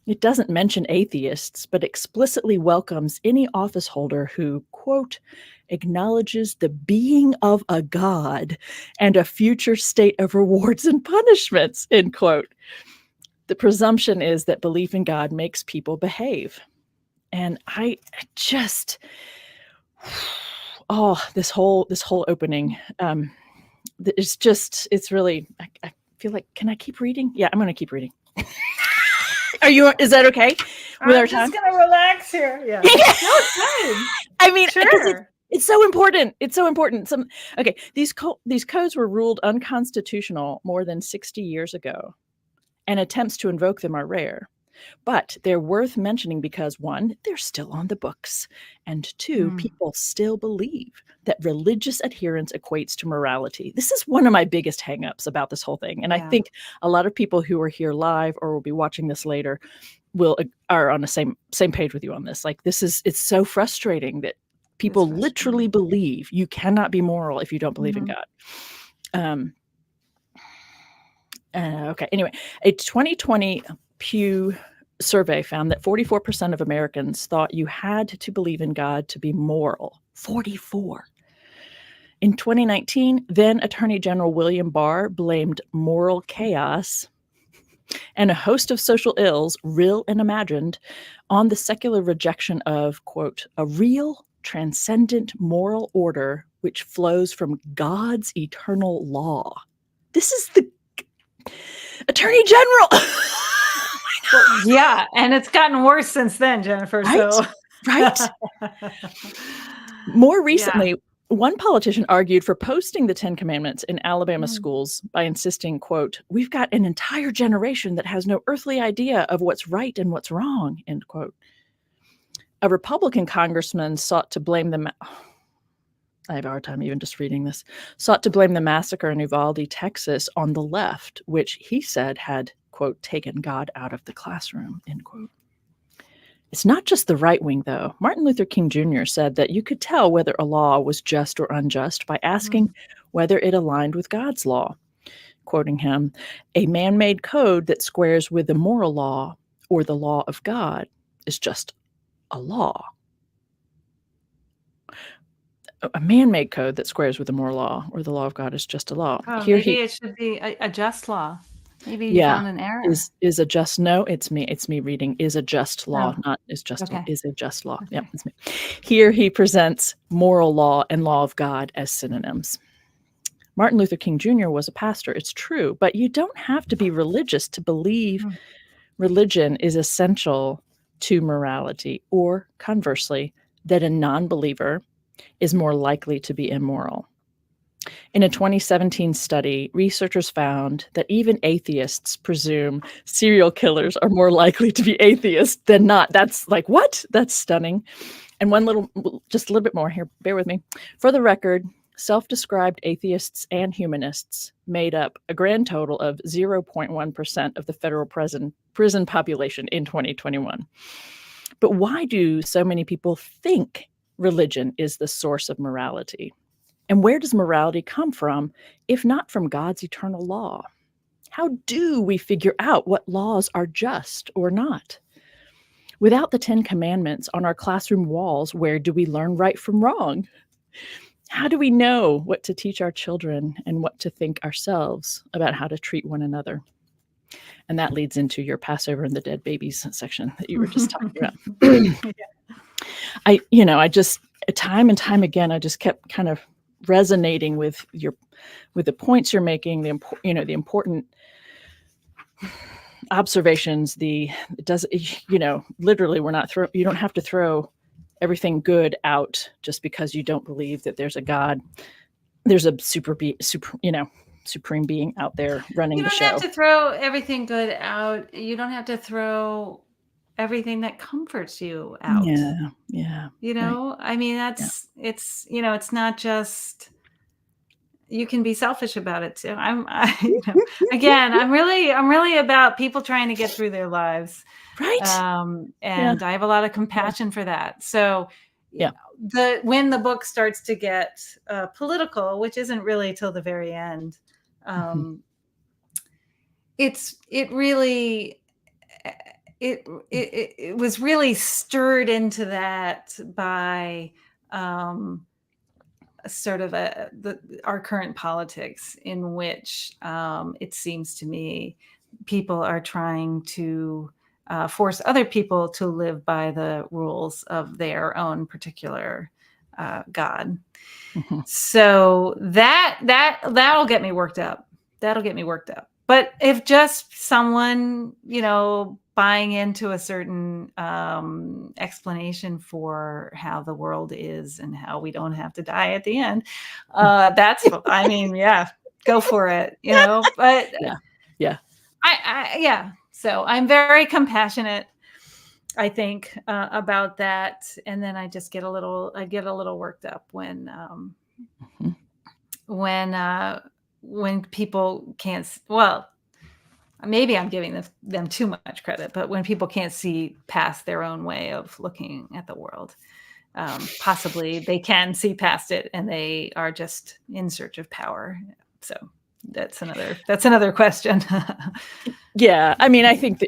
Speaker 1: It doesn't mention atheists, but explicitly welcomes any office holder who, quote, acknowledges the being of a God and a future state of rewards and punishments, end quote. The presumption is that belief in God makes people behave. And I just, this whole opening, it's really, I feel like, can I keep reading? Yeah, I'm going to keep reading. Is that okay with our time?
Speaker 2: I'm just going to relax here. Yeah. No, it's fine.
Speaker 1: I mean,
Speaker 2: sure.
Speaker 1: It's so important. It's so important. These codes were ruled unconstitutional more than 60 years ago, and attempts to invoke them are rare. But they're worth mentioning because, one, they're still on the books, and two, people still believe that religious adherence equates to morality. This is one of my biggest hangups about this whole thing. And I think a lot of people who are here live or will be watching this later are on the same page with you on this. Like, it's so frustrating that people literally believe you cannot be moral if you don't believe in God. Okay. Anyway, a 2020 Pew survey found that 44% of Americans thought you had to believe in God to be moral. 44. In 2019, then Attorney General William Barr blamed moral chaos and a host of social ills, real and imagined, on the secular rejection of, quote, a real, transcendent moral order which flows from God's eternal law. This is the Attorney General.
Speaker 2: Well, yeah, and it's gotten worse since then, Jennifer.
Speaker 1: Right?
Speaker 2: So.
Speaker 1: Right? More recently, one politician argued for posting the 10 Commandments in Alabama schools by insisting, quote, we've got an entire generation that has no earthly idea of what's right and what's wrong, end quote. A Republican congressman sought to blame I have a hard time even just reading this, sought to blame the massacre in Uvalde, Texas on the left, which he said had, quote, taken God out of the classroom, end quote. It's not just the right wing, though. Martin Luther King Jr. said that you could tell whether a law was just or unjust by asking whether it aligned with God's law. Quoting him, a man-made code that squares with the moral law or the law of God is just a law. A man-made code that squares with the moral law or the law of God is just a law.
Speaker 2: Oh, maybe it should be a just law. Maybe you found an error.
Speaker 1: Is a just no? It's me reading is a just law, not is just is a just law. Okay. Yeah, it's me. Here he presents moral law and law of God as synonyms. Martin Luther King Jr. was a pastor. It's true, but you don't have to be religious to believe religion is essential to morality, or conversely, that a non-believer is more likely to be immoral. In a 2017 study, researchers found that even atheists presume serial killers are more likely to be atheists than not. That's like, what? That's stunning. And just a little bit more here, bear with me. For the record, self-described atheists and humanists made up a grand total of 0.1% of the federal prison population in 2021. But why do so many people think religion is the source of morality? And where does morality come from, if not from God's eternal law? How do we figure out what laws are just or not? Without the 10 Commandments on our classroom walls, where do we learn right from wrong? How do we know what to teach our children and what to think ourselves about how to treat one another? And that leads into your Passover and the dead babies section that you were just talking about. I just, time and time again, I just kept kind of resonating with the points you're making, the important observations. Literally, you don't have to throw everything good out just because you don't believe that there's a God. There's a supreme being out there running the show.
Speaker 2: You don't have to throw everything good out. You don't have to throw everything that comforts you out.
Speaker 1: Yeah.
Speaker 2: Right. I mean, it's not just, you can be selfish about it too. Again, I'm really about people trying to get through their lives.
Speaker 1: Right.
Speaker 2: And I have a lot of compassion for that. So when the book starts to get political, which isn't really till the very end, it was really stirred into that by sort of our current politics, in which it seems to me people are trying to force other people to live by the rules of their own particular God.
Speaker 1: Mm-hmm.
Speaker 2: So that'll get me worked up. That'll get me worked up. But if just someone, buying into a certain explanation for how the world is and how we don't have to die at the end, that's, I mean, yeah, go for it, but
Speaker 1: Yeah.
Speaker 2: yeah. So I'm very compassionate, I think, about that. And then I just get a little worked up when people can't, well, maybe I'm giving them too much credit, but when people can't see past their own way of looking at the world, possibly they can see past it and they are just in search of power. So that's another question.
Speaker 1: Yeah. I mean, I think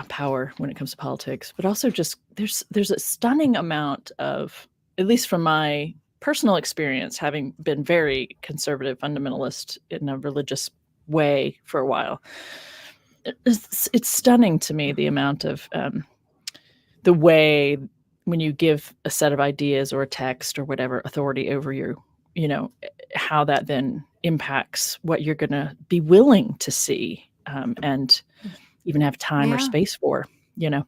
Speaker 1: power when it comes to politics, but also just there's a stunning amount of, at least from my personal experience, having been very conservative fundamentalist in a religious way for a while, it's stunning to me the amount of the way when you give a set of ideas or a text or whatever authority over you, how that then impacts what you're going to be willing to see and even have time or space for, that's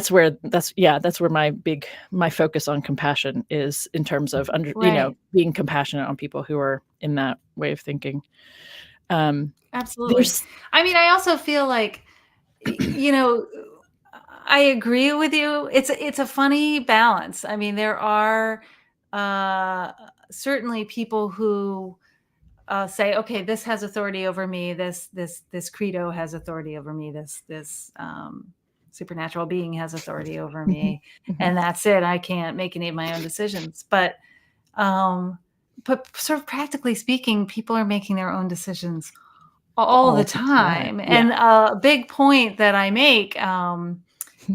Speaker 1: where my focus on compassion is, in terms of being compassionate on people who are in that way of thinking.
Speaker 2: Absolutely. I mean, I also feel like, I agree with you. It's a funny balance. I mean, there are certainly people who say, okay, this has authority over me. This credo has authority over me. This supernatural being has authority over me, and that's it. I can't make any of my own decisions. But sort of practically speaking, people are making their own decisions all the time. Yeah. And a big point that I make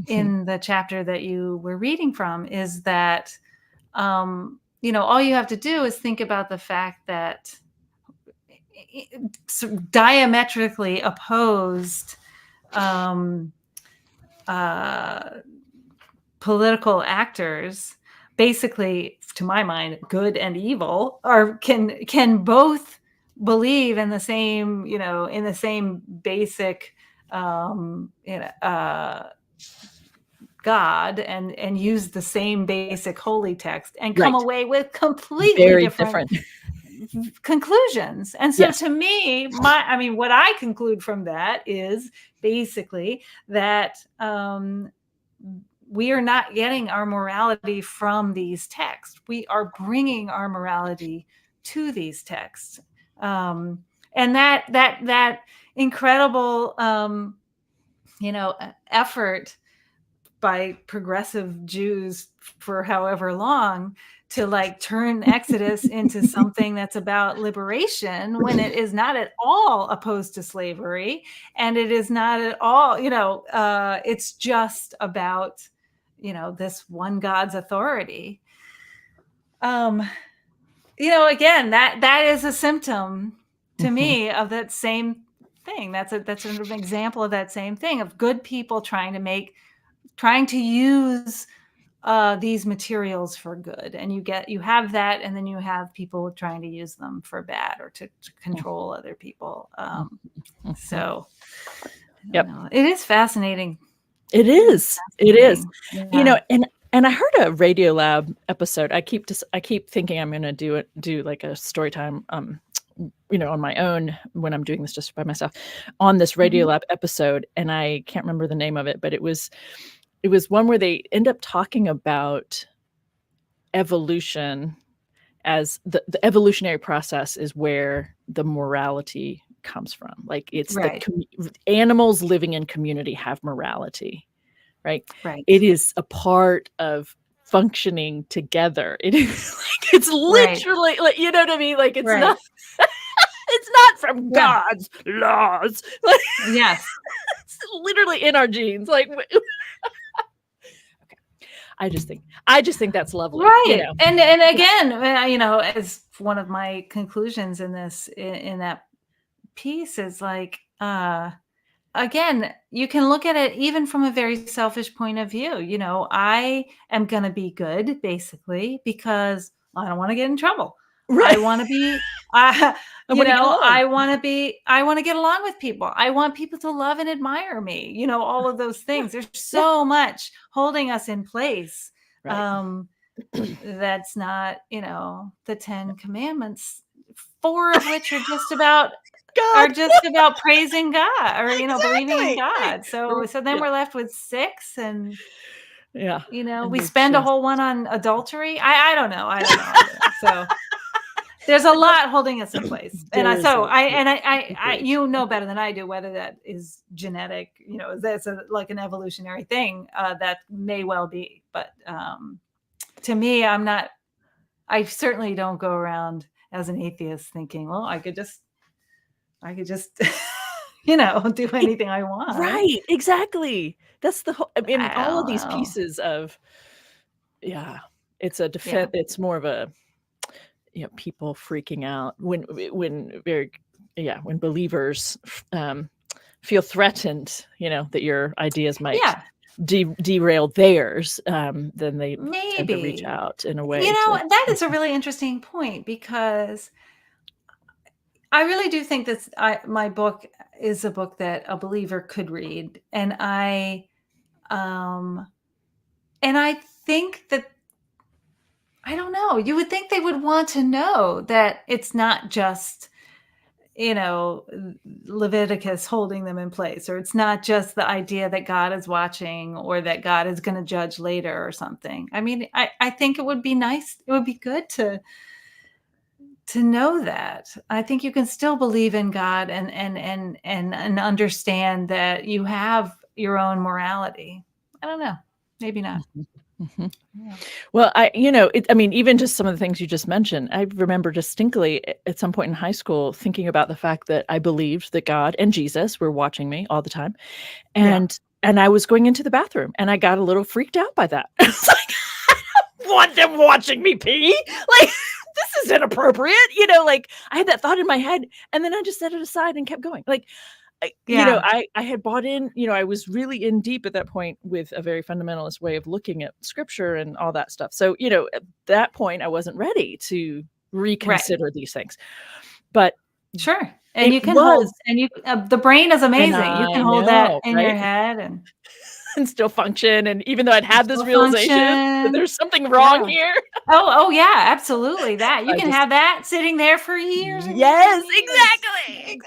Speaker 2: in the chapter that you were reading from is that, all you have to do is think about the fact that diametrically opposed political actors, basically, to my mind, good and evil, can both believe in the same, in the same basic, God, and use the same basic holy text and come away with completely different conclusions. And so to me, what I conclude from that is basically that we are not getting our morality from these texts. We are bringing our morality to these texts. And that incredible, effort by progressive Jews for however long to turn Exodus into something that's about liberation, when it is not at all opposed to slavery, and it is not at all, it's just about, this one God's authority. Again, that is a symptom to me of that same thing. That's an example of that same thing, of good people trying to use these materials for good, and you have that, and then you have people trying to use them for bad or to control other people. So it is fascinating.
Speaker 1: It is. Yeah. And I heard a Radiolab episode. I keep thinking I'm going to do like a story time on my own when I'm doing this just by myself, on this Radiolab episode, and I can't remember the name of it, but it was one where they end up talking about evolution as the evolutionary process is where the morality comes from. Like, it's animals living in community have morality, right? It is a part of functioning together. It is it's literally like, you know what I mean? Like, it's not It's not from God's laws. Like,
Speaker 2: Yes.
Speaker 1: it's literally in our genes. Like, okay. I just think that's lovely.
Speaker 2: Right.
Speaker 1: You know?
Speaker 2: And again, as one of my conclusions in this, in that piece is like, again, you can look at it even from a very selfish point of view. I am going to be good basically because I don't want to get in trouble.
Speaker 1: Right.
Speaker 2: I want to be, I want to get along with people. I want people to love and admire me. All of those things. There's so much holding us in place.
Speaker 1: Right.
Speaker 2: That's not, the 10 commandments, 4 of which are just about praising God or, believing in God.
Speaker 1: Right.
Speaker 2: So then we're left with 6 and,
Speaker 1: Yeah. And
Speaker 2: we spend a whole one on adultery. I don't know. So there's a lot holding us in place. And I better than I do, whether that is genetic, that's like an evolutionary thing, that may well be. But to me, I certainly don't go around as an atheist thinking, well, I could just do anything I want.
Speaker 1: Right. Exactly. That's the whole, all of these
Speaker 2: know.
Speaker 1: pieces of, it's a defense.
Speaker 2: Yeah.
Speaker 1: It's more of a, people freaking out when believers feel threatened, that your ideas might derail theirs, then they tend to reach out in a way.
Speaker 2: That is a really interesting point, because I really do think that my book is a book that a believer could read. And I think that, I don't know, you would think they would want to know that it's not just, Leviticus holding them in place, or it's not just the idea that God is watching or that God is going to judge later or something. I think it would be nice. It would be good to know that. I think you can still believe in God and understand that you have your own morality. I don't know. Maybe not.
Speaker 1: Mm-hmm. Yeah. Well, even just some of the things you just mentioned, I remember distinctly at some point in high school thinking about the fact that I believed that God and Jesus were watching me all the time. And I was going into the bathroom and I got a little freaked out by that. It's like, I don't want them watching me pee. Like, this is inappropriate. Like, I had that thought in my head and then I just set it aside and kept going. Like, I had bought in, I was really in deep at that point with a very fundamentalist way of looking at scripture and all that stuff. So, at that point, I wasn't ready to reconsider these things. But
Speaker 2: sure. And you can hold, and the brain is amazing. You can hold that in your head
Speaker 1: and still function. And even though I'd had this realization that there's something wrong here.
Speaker 2: Oh yeah, absolutely. That you can have that sitting there for years.
Speaker 1: Yes, exactly.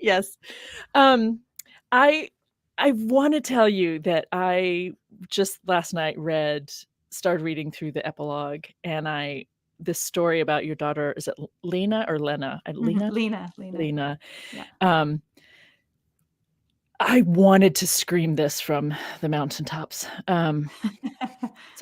Speaker 1: Yes. I want to tell you that I just last night started reading through the epilogue, and this story about your daughter, is it Lena or Lena? Lena.
Speaker 2: Yeah.
Speaker 1: I wanted to scream this from the mountaintops. So I'm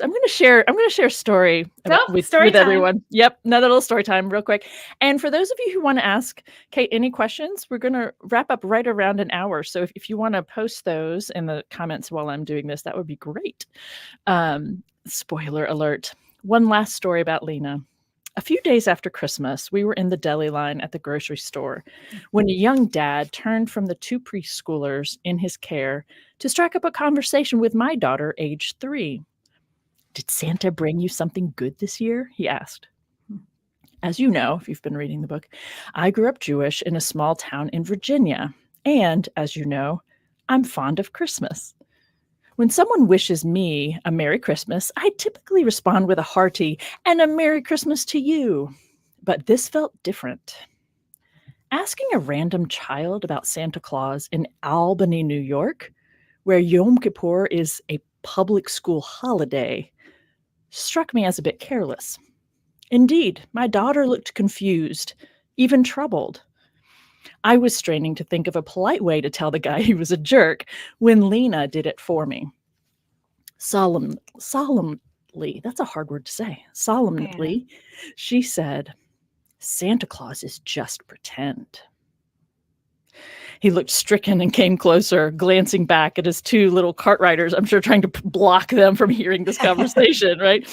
Speaker 1: going to share a story with everyone. Yep. Another little story time real quick. And for those of you who want to ask Kate any questions, we're going to wrap up right around an hour. So if you want to post those in the comments while I'm doing this, that would be great. Spoiler alert. One last story about Lena. A few days after Christmas, we were in the deli line at the grocery store when a young dad turned from the 2 preschoolers in his care to strike up a conversation with my daughter, age 3. "Did Santa bring you something good this year?" he asked. As you know, if you've been reading the book, I grew up Jewish in a small town in Virginia. And as you know, I'm fond of Christmas. When someone wishes me a Merry Christmas, I typically respond with a hearty and a Merry Christmas to you. But this felt different. Asking a random child about Santa Claus in Albany, New York, where Yom Kippur is a public school holiday, struck me as a bit careless. Indeed, my daughter looked confused, even troubled. I was straining to think of a polite way to tell the guy he was a jerk when Lena did it for me. Solemnly, that's a hard word to say. Solemnly, she said, Santa Claus is just pretend. He looked stricken and came closer, glancing back at his two little cart riders, I'm sure trying to block them from hearing this conversation, right?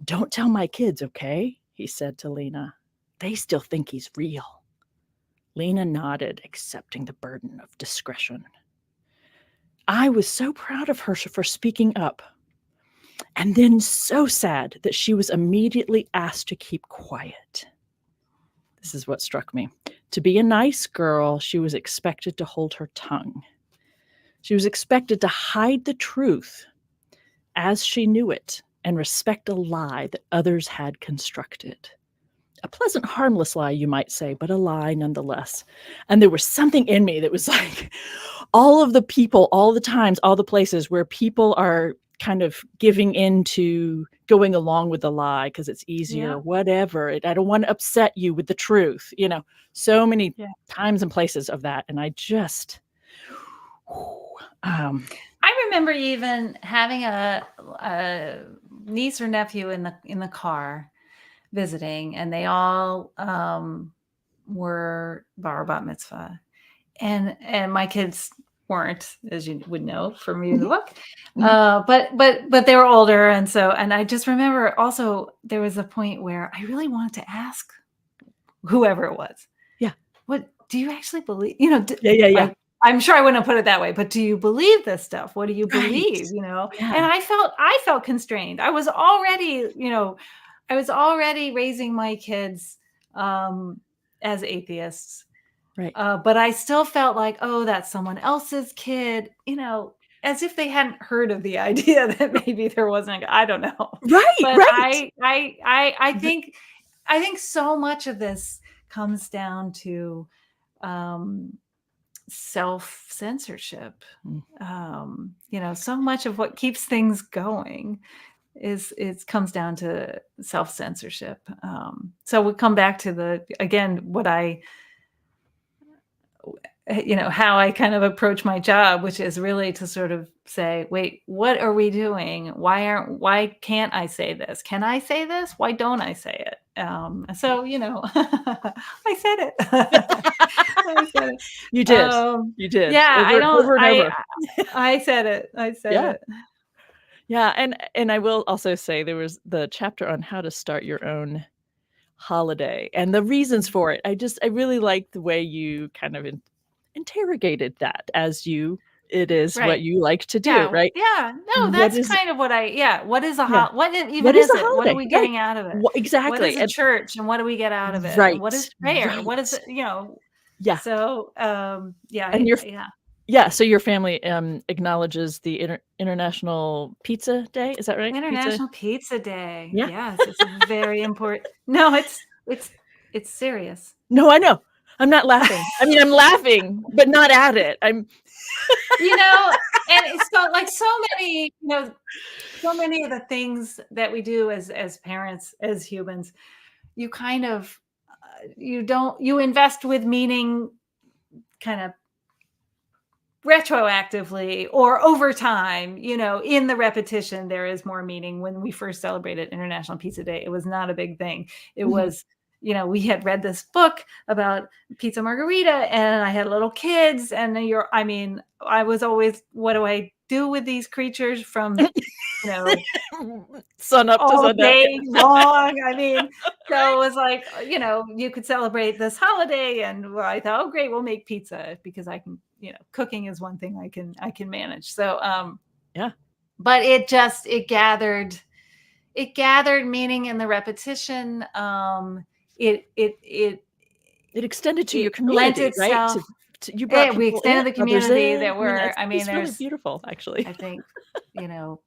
Speaker 1: Don't tell my kids, okay? He said to Lena. They still think he's real. Lena nodded, accepting the burden of discretion. I was so proud of her for speaking up, and then so sad that she was immediately asked to keep quiet. This is what struck me. To be a nice girl, she was expected to hold her tongue. She was expected to hide the truth as she knew it and respect a lie that others had constructed. A pleasant, harmless lie, you might say, but a lie nonetheless. And there was something in me that was like, all of the people, all the times, all the places where people are kind of giving into going along with the lie because it's easier, whatever. I don't want to upset you with the truth. So many times and places of that. And I just...
Speaker 2: I remember even having a niece or nephew in the car visiting, and they all were bar bat mitzvah, and my kids weren't, as you would know from reading the book, but they were older, and I just remember also there was a point where I really wanted to ask whoever it was, what do you actually believe? I'm sure I wouldn't have put it that way, but do you believe this stuff? What do you believe?
Speaker 1: Yeah.
Speaker 2: And I felt constrained. I was already raising my kids as atheists.
Speaker 1: Right.
Speaker 2: But I still felt like, oh, that's someone else's kid, as if they hadn't heard of the idea that maybe there wasn't, I don't know.
Speaker 1: Right.
Speaker 2: But
Speaker 1: right.
Speaker 2: I think so much of this comes down to self-censorship. So much of what keeps things going comes down to self-censorship. So we come back to how I kind of approach my job, which is really to sort of say, wait, what are we doing? Why can't I say this? Can I say this? Why don't I say it? I said it. I said it.
Speaker 1: You did. You did.
Speaker 2: Yeah,
Speaker 1: over and over.
Speaker 2: I said it. I said it.
Speaker 1: Yeah, and I will also say there was the chapter on how to start your own holiday and the reasons for it. I really like the way you kind of interrogated that it is what you like to do, right?
Speaker 2: Yeah. No, that's kind of what what is a holiday? What
Speaker 1: What is a holiday?
Speaker 2: What are we getting out of it?
Speaker 1: Exactly.
Speaker 2: What is a church and what do we get out of it?
Speaker 1: Right.
Speaker 2: And what is prayer?
Speaker 1: Right.
Speaker 2: What is it?
Speaker 1: Yeah.
Speaker 2: So,
Speaker 1: and so your family acknowledges the International Pizza Day. Is that right?
Speaker 2: International Pizza Day.
Speaker 1: Yeah.
Speaker 2: Yes, it's very important. No, it's serious.
Speaker 1: No, I know. I'm not laughing. I mean, I'm laughing, but not at it. I'm,
Speaker 2: and it's so many of the things that we do as parents, as humans, you kind of, you invest with meaning kind of retroactively or over time, in the repetition, there is more meaning. When we first celebrated International Pizza Day, it was not a big thing. It was, we had read this book about pizza margarita and I had little kids and I was always, what do I do with these creatures from,
Speaker 1: sun up to sun
Speaker 2: day long. So it was like, you could celebrate this holiday and I thought, oh great, we'll make pizza because I can, cooking is one thing I can manage. So, but it gathered meaning in the repetition. It
Speaker 1: extended to your community, right?
Speaker 2: We extended the community that were,
Speaker 1: it's really beautiful, actually.
Speaker 2: I think,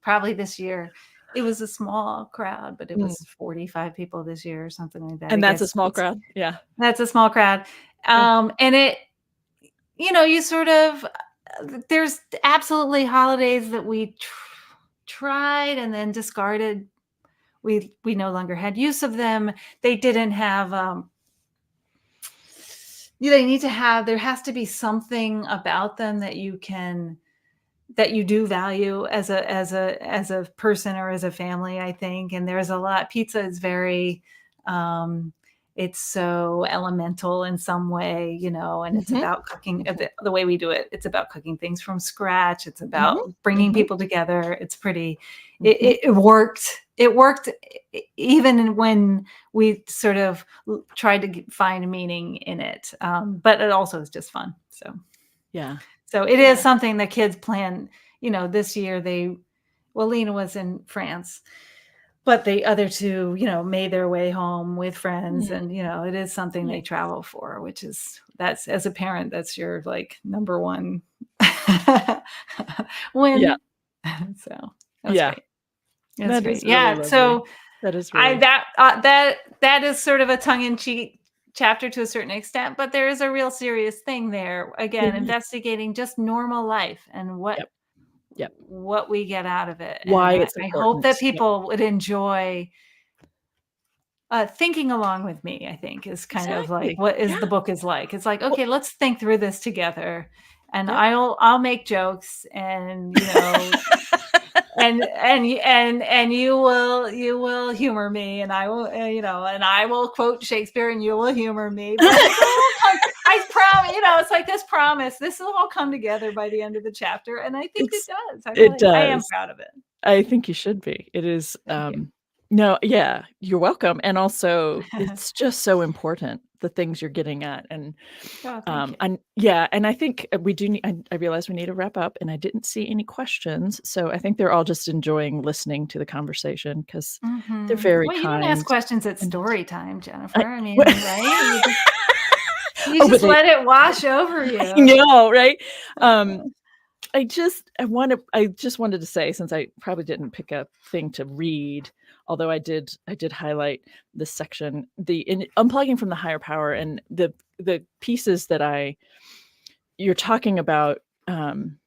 Speaker 2: probably this year it was a small crowd, but it was 45 people this year or something like that.
Speaker 1: And that's a small crowd. Yeah.
Speaker 2: That's a small crowd. And it, you sort of, there's absolutely holidays that we tried and then discarded. We no longer had use of them. They didn't have, there has to be something about them that you do value as a person or as a family, I think. And there's a lot, pizza is very, it's so elemental in some way, you know, and it's about cooking the way we do it. It's about cooking things from scratch. It's about bringing people together. It's pretty, it worked. It worked even when we sort of tried to find meaning in it. But it also is just fun. So,
Speaker 1: Yeah.
Speaker 2: So it is something that kids plan, you know, this year Lena was in France, but the other two, you know, made their way home with friends. And, you know, it is something they travel for, which is, that's, as a parent, that's your like number one win.
Speaker 1: Yeah.
Speaker 2: So that was great. That's great.
Speaker 1: Really lovely.
Speaker 2: So
Speaker 1: that is really
Speaker 2: that is sort of a tongue-in-cheek chapter to a certain extent, but there is a real serious thing there. Again, investigating just normal life and what we get out of it.
Speaker 1: Why
Speaker 2: and
Speaker 1: it's
Speaker 2: I
Speaker 1: important.
Speaker 2: hope that people would enjoy thinking along with me. I think is kind of like what is the book is like. It's like, okay, let's think through this together, and I'll make jokes, and you know. and you will humor me, and I will, you know, and I will quote Shakespeare, and you will humor me. But I promise, you know, it's like this promise. This will all come together by the end of the chapter, and I think it does. I am proud of it.
Speaker 1: I think you should be. It is. No, yeah, you're welcome. And also, it's just so important, the things you're getting at. And and I think we do need, I realize we need to wrap up, and I didn't see any questions. So I think they're all just enjoying listening to the conversation because they're very kind.
Speaker 2: You don't ask questions at story time, Jennifer. I mean, right? You just let it wash over you.
Speaker 1: I know, right? I just wanted to say, since I probably didn't pick a thing to read, although I did highlight this section, in unplugging from the higher power, and the pieces that you're talking about. I'm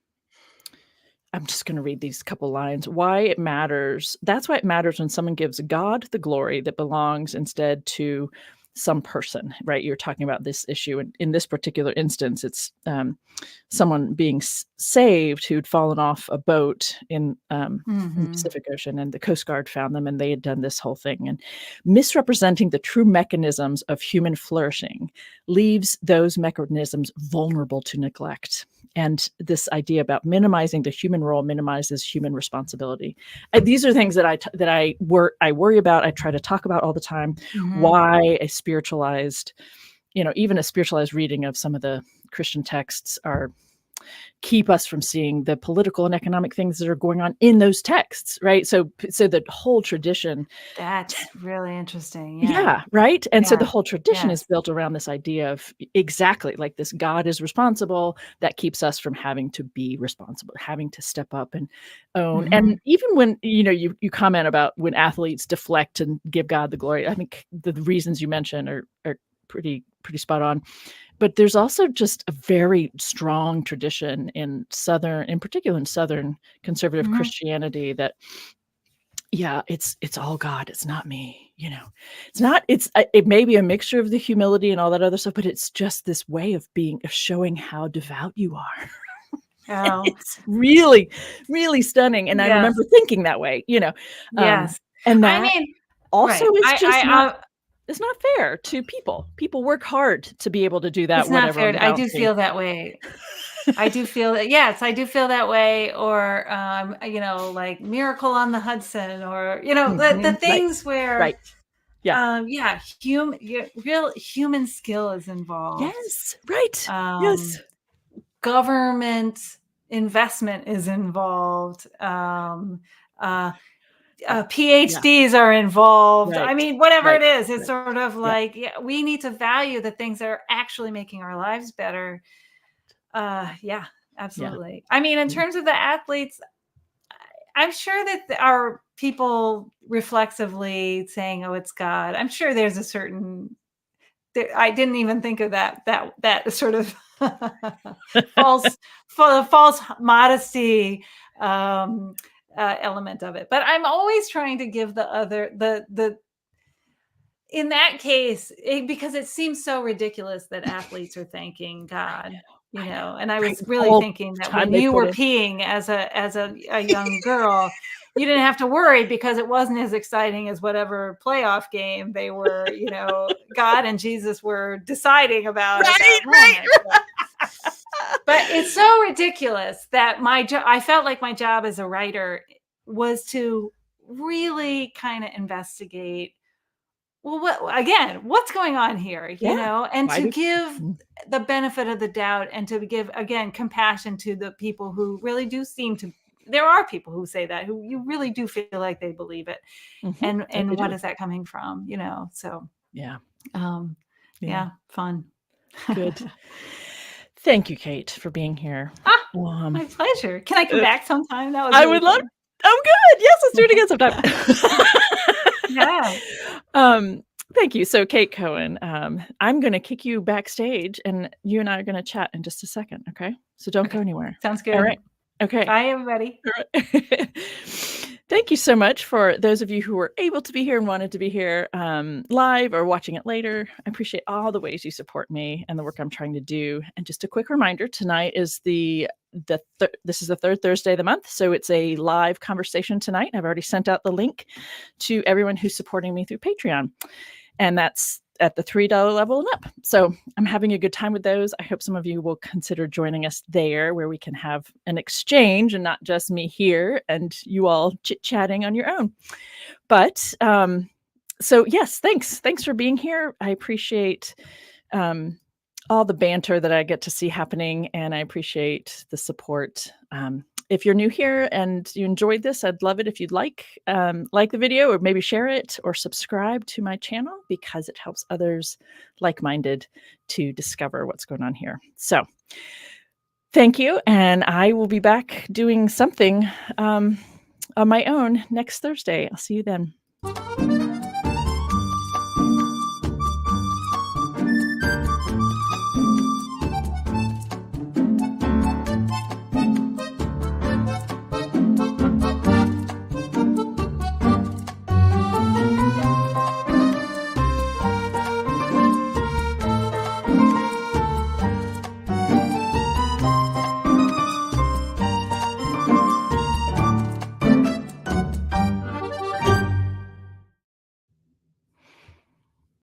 Speaker 1: just going to read these couple lines. Why it matters. That's why it matters when someone gives God the glory that belongs instead to some person, right? You're talking about this issue. And in this particular instance, it's someone being saved who'd fallen off a boat in the Pacific Ocean, and the Coast Guard found them, and they had done this whole thing. And misrepresenting the true mechanisms of human flourishing leaves those mechanisms vulnerable to neglect. And this idea about minimizing the human role minimizes human responsibility. These are things that I worry about. I try to talk about all the time. Why a spiritualized, even a spiritualized reading of some of the Christian texts keep us from seeing the political and economic things that are going on in those texts, right? So the whole tradition.
Speaker 2: That's really interesting.
Speaker 1: Yeah, right? And so the whole tradition is built around this idea of exactly like this: God is responsible. That keeps us from having to be responsible, having to step up and own. And even when, you comment about when athletes deflect and give God the glory, I think the reasons you mentioned are pretty spot on. But there's also just a very strong tradition in particular in Southern conservative Christianity that, it's all God. It's not me, it's not, it may be a mixture of the humility and all that other stuff, but it's just this way of showing how devout you are.
Speaker 2: Oh.
Speaker 1: It's really, really stunning. And I remember thinking that way,
Speaker 2: Yes.
Speaker 1: And that
Speaker 2: I mean,
Speaker 1: also is just it's not fair to people. People work hard to be able to do that.
Speaker 2: It's not fair. I do feel that way. I do feel that. Yes, I do feel that way. Or, like Miracle on the Hudson, or, the things where, real human skill is involved.
Speaker 1: Yes. Right. Yes.
Speaker 2: Government investment is involved. PhDs are involved. Right. I mean, whatever it is, it's sort of like, we need to value the things that are actually making our lives better. Absolutely. I mean, in terms of the athletes, I'm sure that our people reflexively saying, "Oh, it's God." I'm sure there's a certain. I didn't even think of that sort of false modesty element of it. But I'm always trying to give the in that case, because it seems so ridiculous that athletes are thanking God. you
Speaker 1: I know,
Speaker 2: know. And I
Speaker 1: right,
Speaker 2: was
Speaker 1: the
Speaker 2: really
Speaker 1: whole
Speaker 2: thinking that
Speaker 1: time
Speaker 2: when
Speaker 1: they
Speaker 2: you
Speaker 1: put
Speaker 2: were
Speaker 1: in.
Speaker 2: peeing as a young girl, you didn't have to worry because it wasn't as exciting as whatever playoff game they were, you know, God and Jesus were deciding about at that
Speaker 1: Right.
Speaker 2: moment. But it's so ridiculous that I felt like my job as a writer was to really kind of investigate, well, what's going on here, you
Speaker 1: Yeah.
Speaker 2: know, and
Speaker 1: Why
Speaker 2: to
Speaker 1: do
Speaker 2: give the benefit of the doubt and to give, again, compassion to the people who really do seem to, there are people who say that, who you really do feel like they believe it.
Speaker 1: Oh, they
Speaker 2: And what
Speaker 1: do.
Speaker 2: is that coming from, you know? So,
Speaker 1: Yeah.
Speaker 2: um,
Speaker 1: Yeah.
Speaker 2: yeah, fun.
Speaker 1: Good. Thank you, Kate, for being here.
Speaker 2: Ah,
Speaker 1: Um,
Speaker 2: my pleasure. Can I come
Speaker 1: uh,
Speaker 2: back sometime? That was
Speaker 1: I
Speaker 2: really
Speaker 1: would love.
Speaker 2: fun.
Speaker 1: Oh, good. Yes, let's do it again sometime.
Speaker 2: Yeah.
Speaker 1: um, Thank you. So, Kate Cohen, I'm going to kick you backstage, and you and I are going to chat in just a second. Okay, so don't go
Speaker 2: Okay.
Speaker 1: anywhere.
Speaker 2: Sounds
Speaker 1: All
Speaker 2: good.
Speaker 1: right. Okay.
Speaker 2: Bye, everybody.
Speaker 1: All right. Thank you so much for those of you who were able to be here and wanted to be here live or watching it later. I appreciate all the ways you support me and the work I'm trying to do. And just a quick reminder, tonight is this is the third Thursday of the month, so it's a live conversation tonight. I've already sent out the link to everyone who's supporting me through Patreon, and that's at the $3 level and up. So I'm having a good time with those. I hope some of you will consider joining us there, where we can have an exchange and not just me here and you all chit-chatting on your own. But so yes, thanks for being here. I appreciate all the banter that I get to see happening, and I appreciate the support. If you're new here and you enjoyed this, I'd love it if you'd like the video, or maybe share it or subscribe to my channel, because it helps others like-minded to discover what's going on here. So thank you, and I will be back doing something on my own next Thursday. I'll see you then.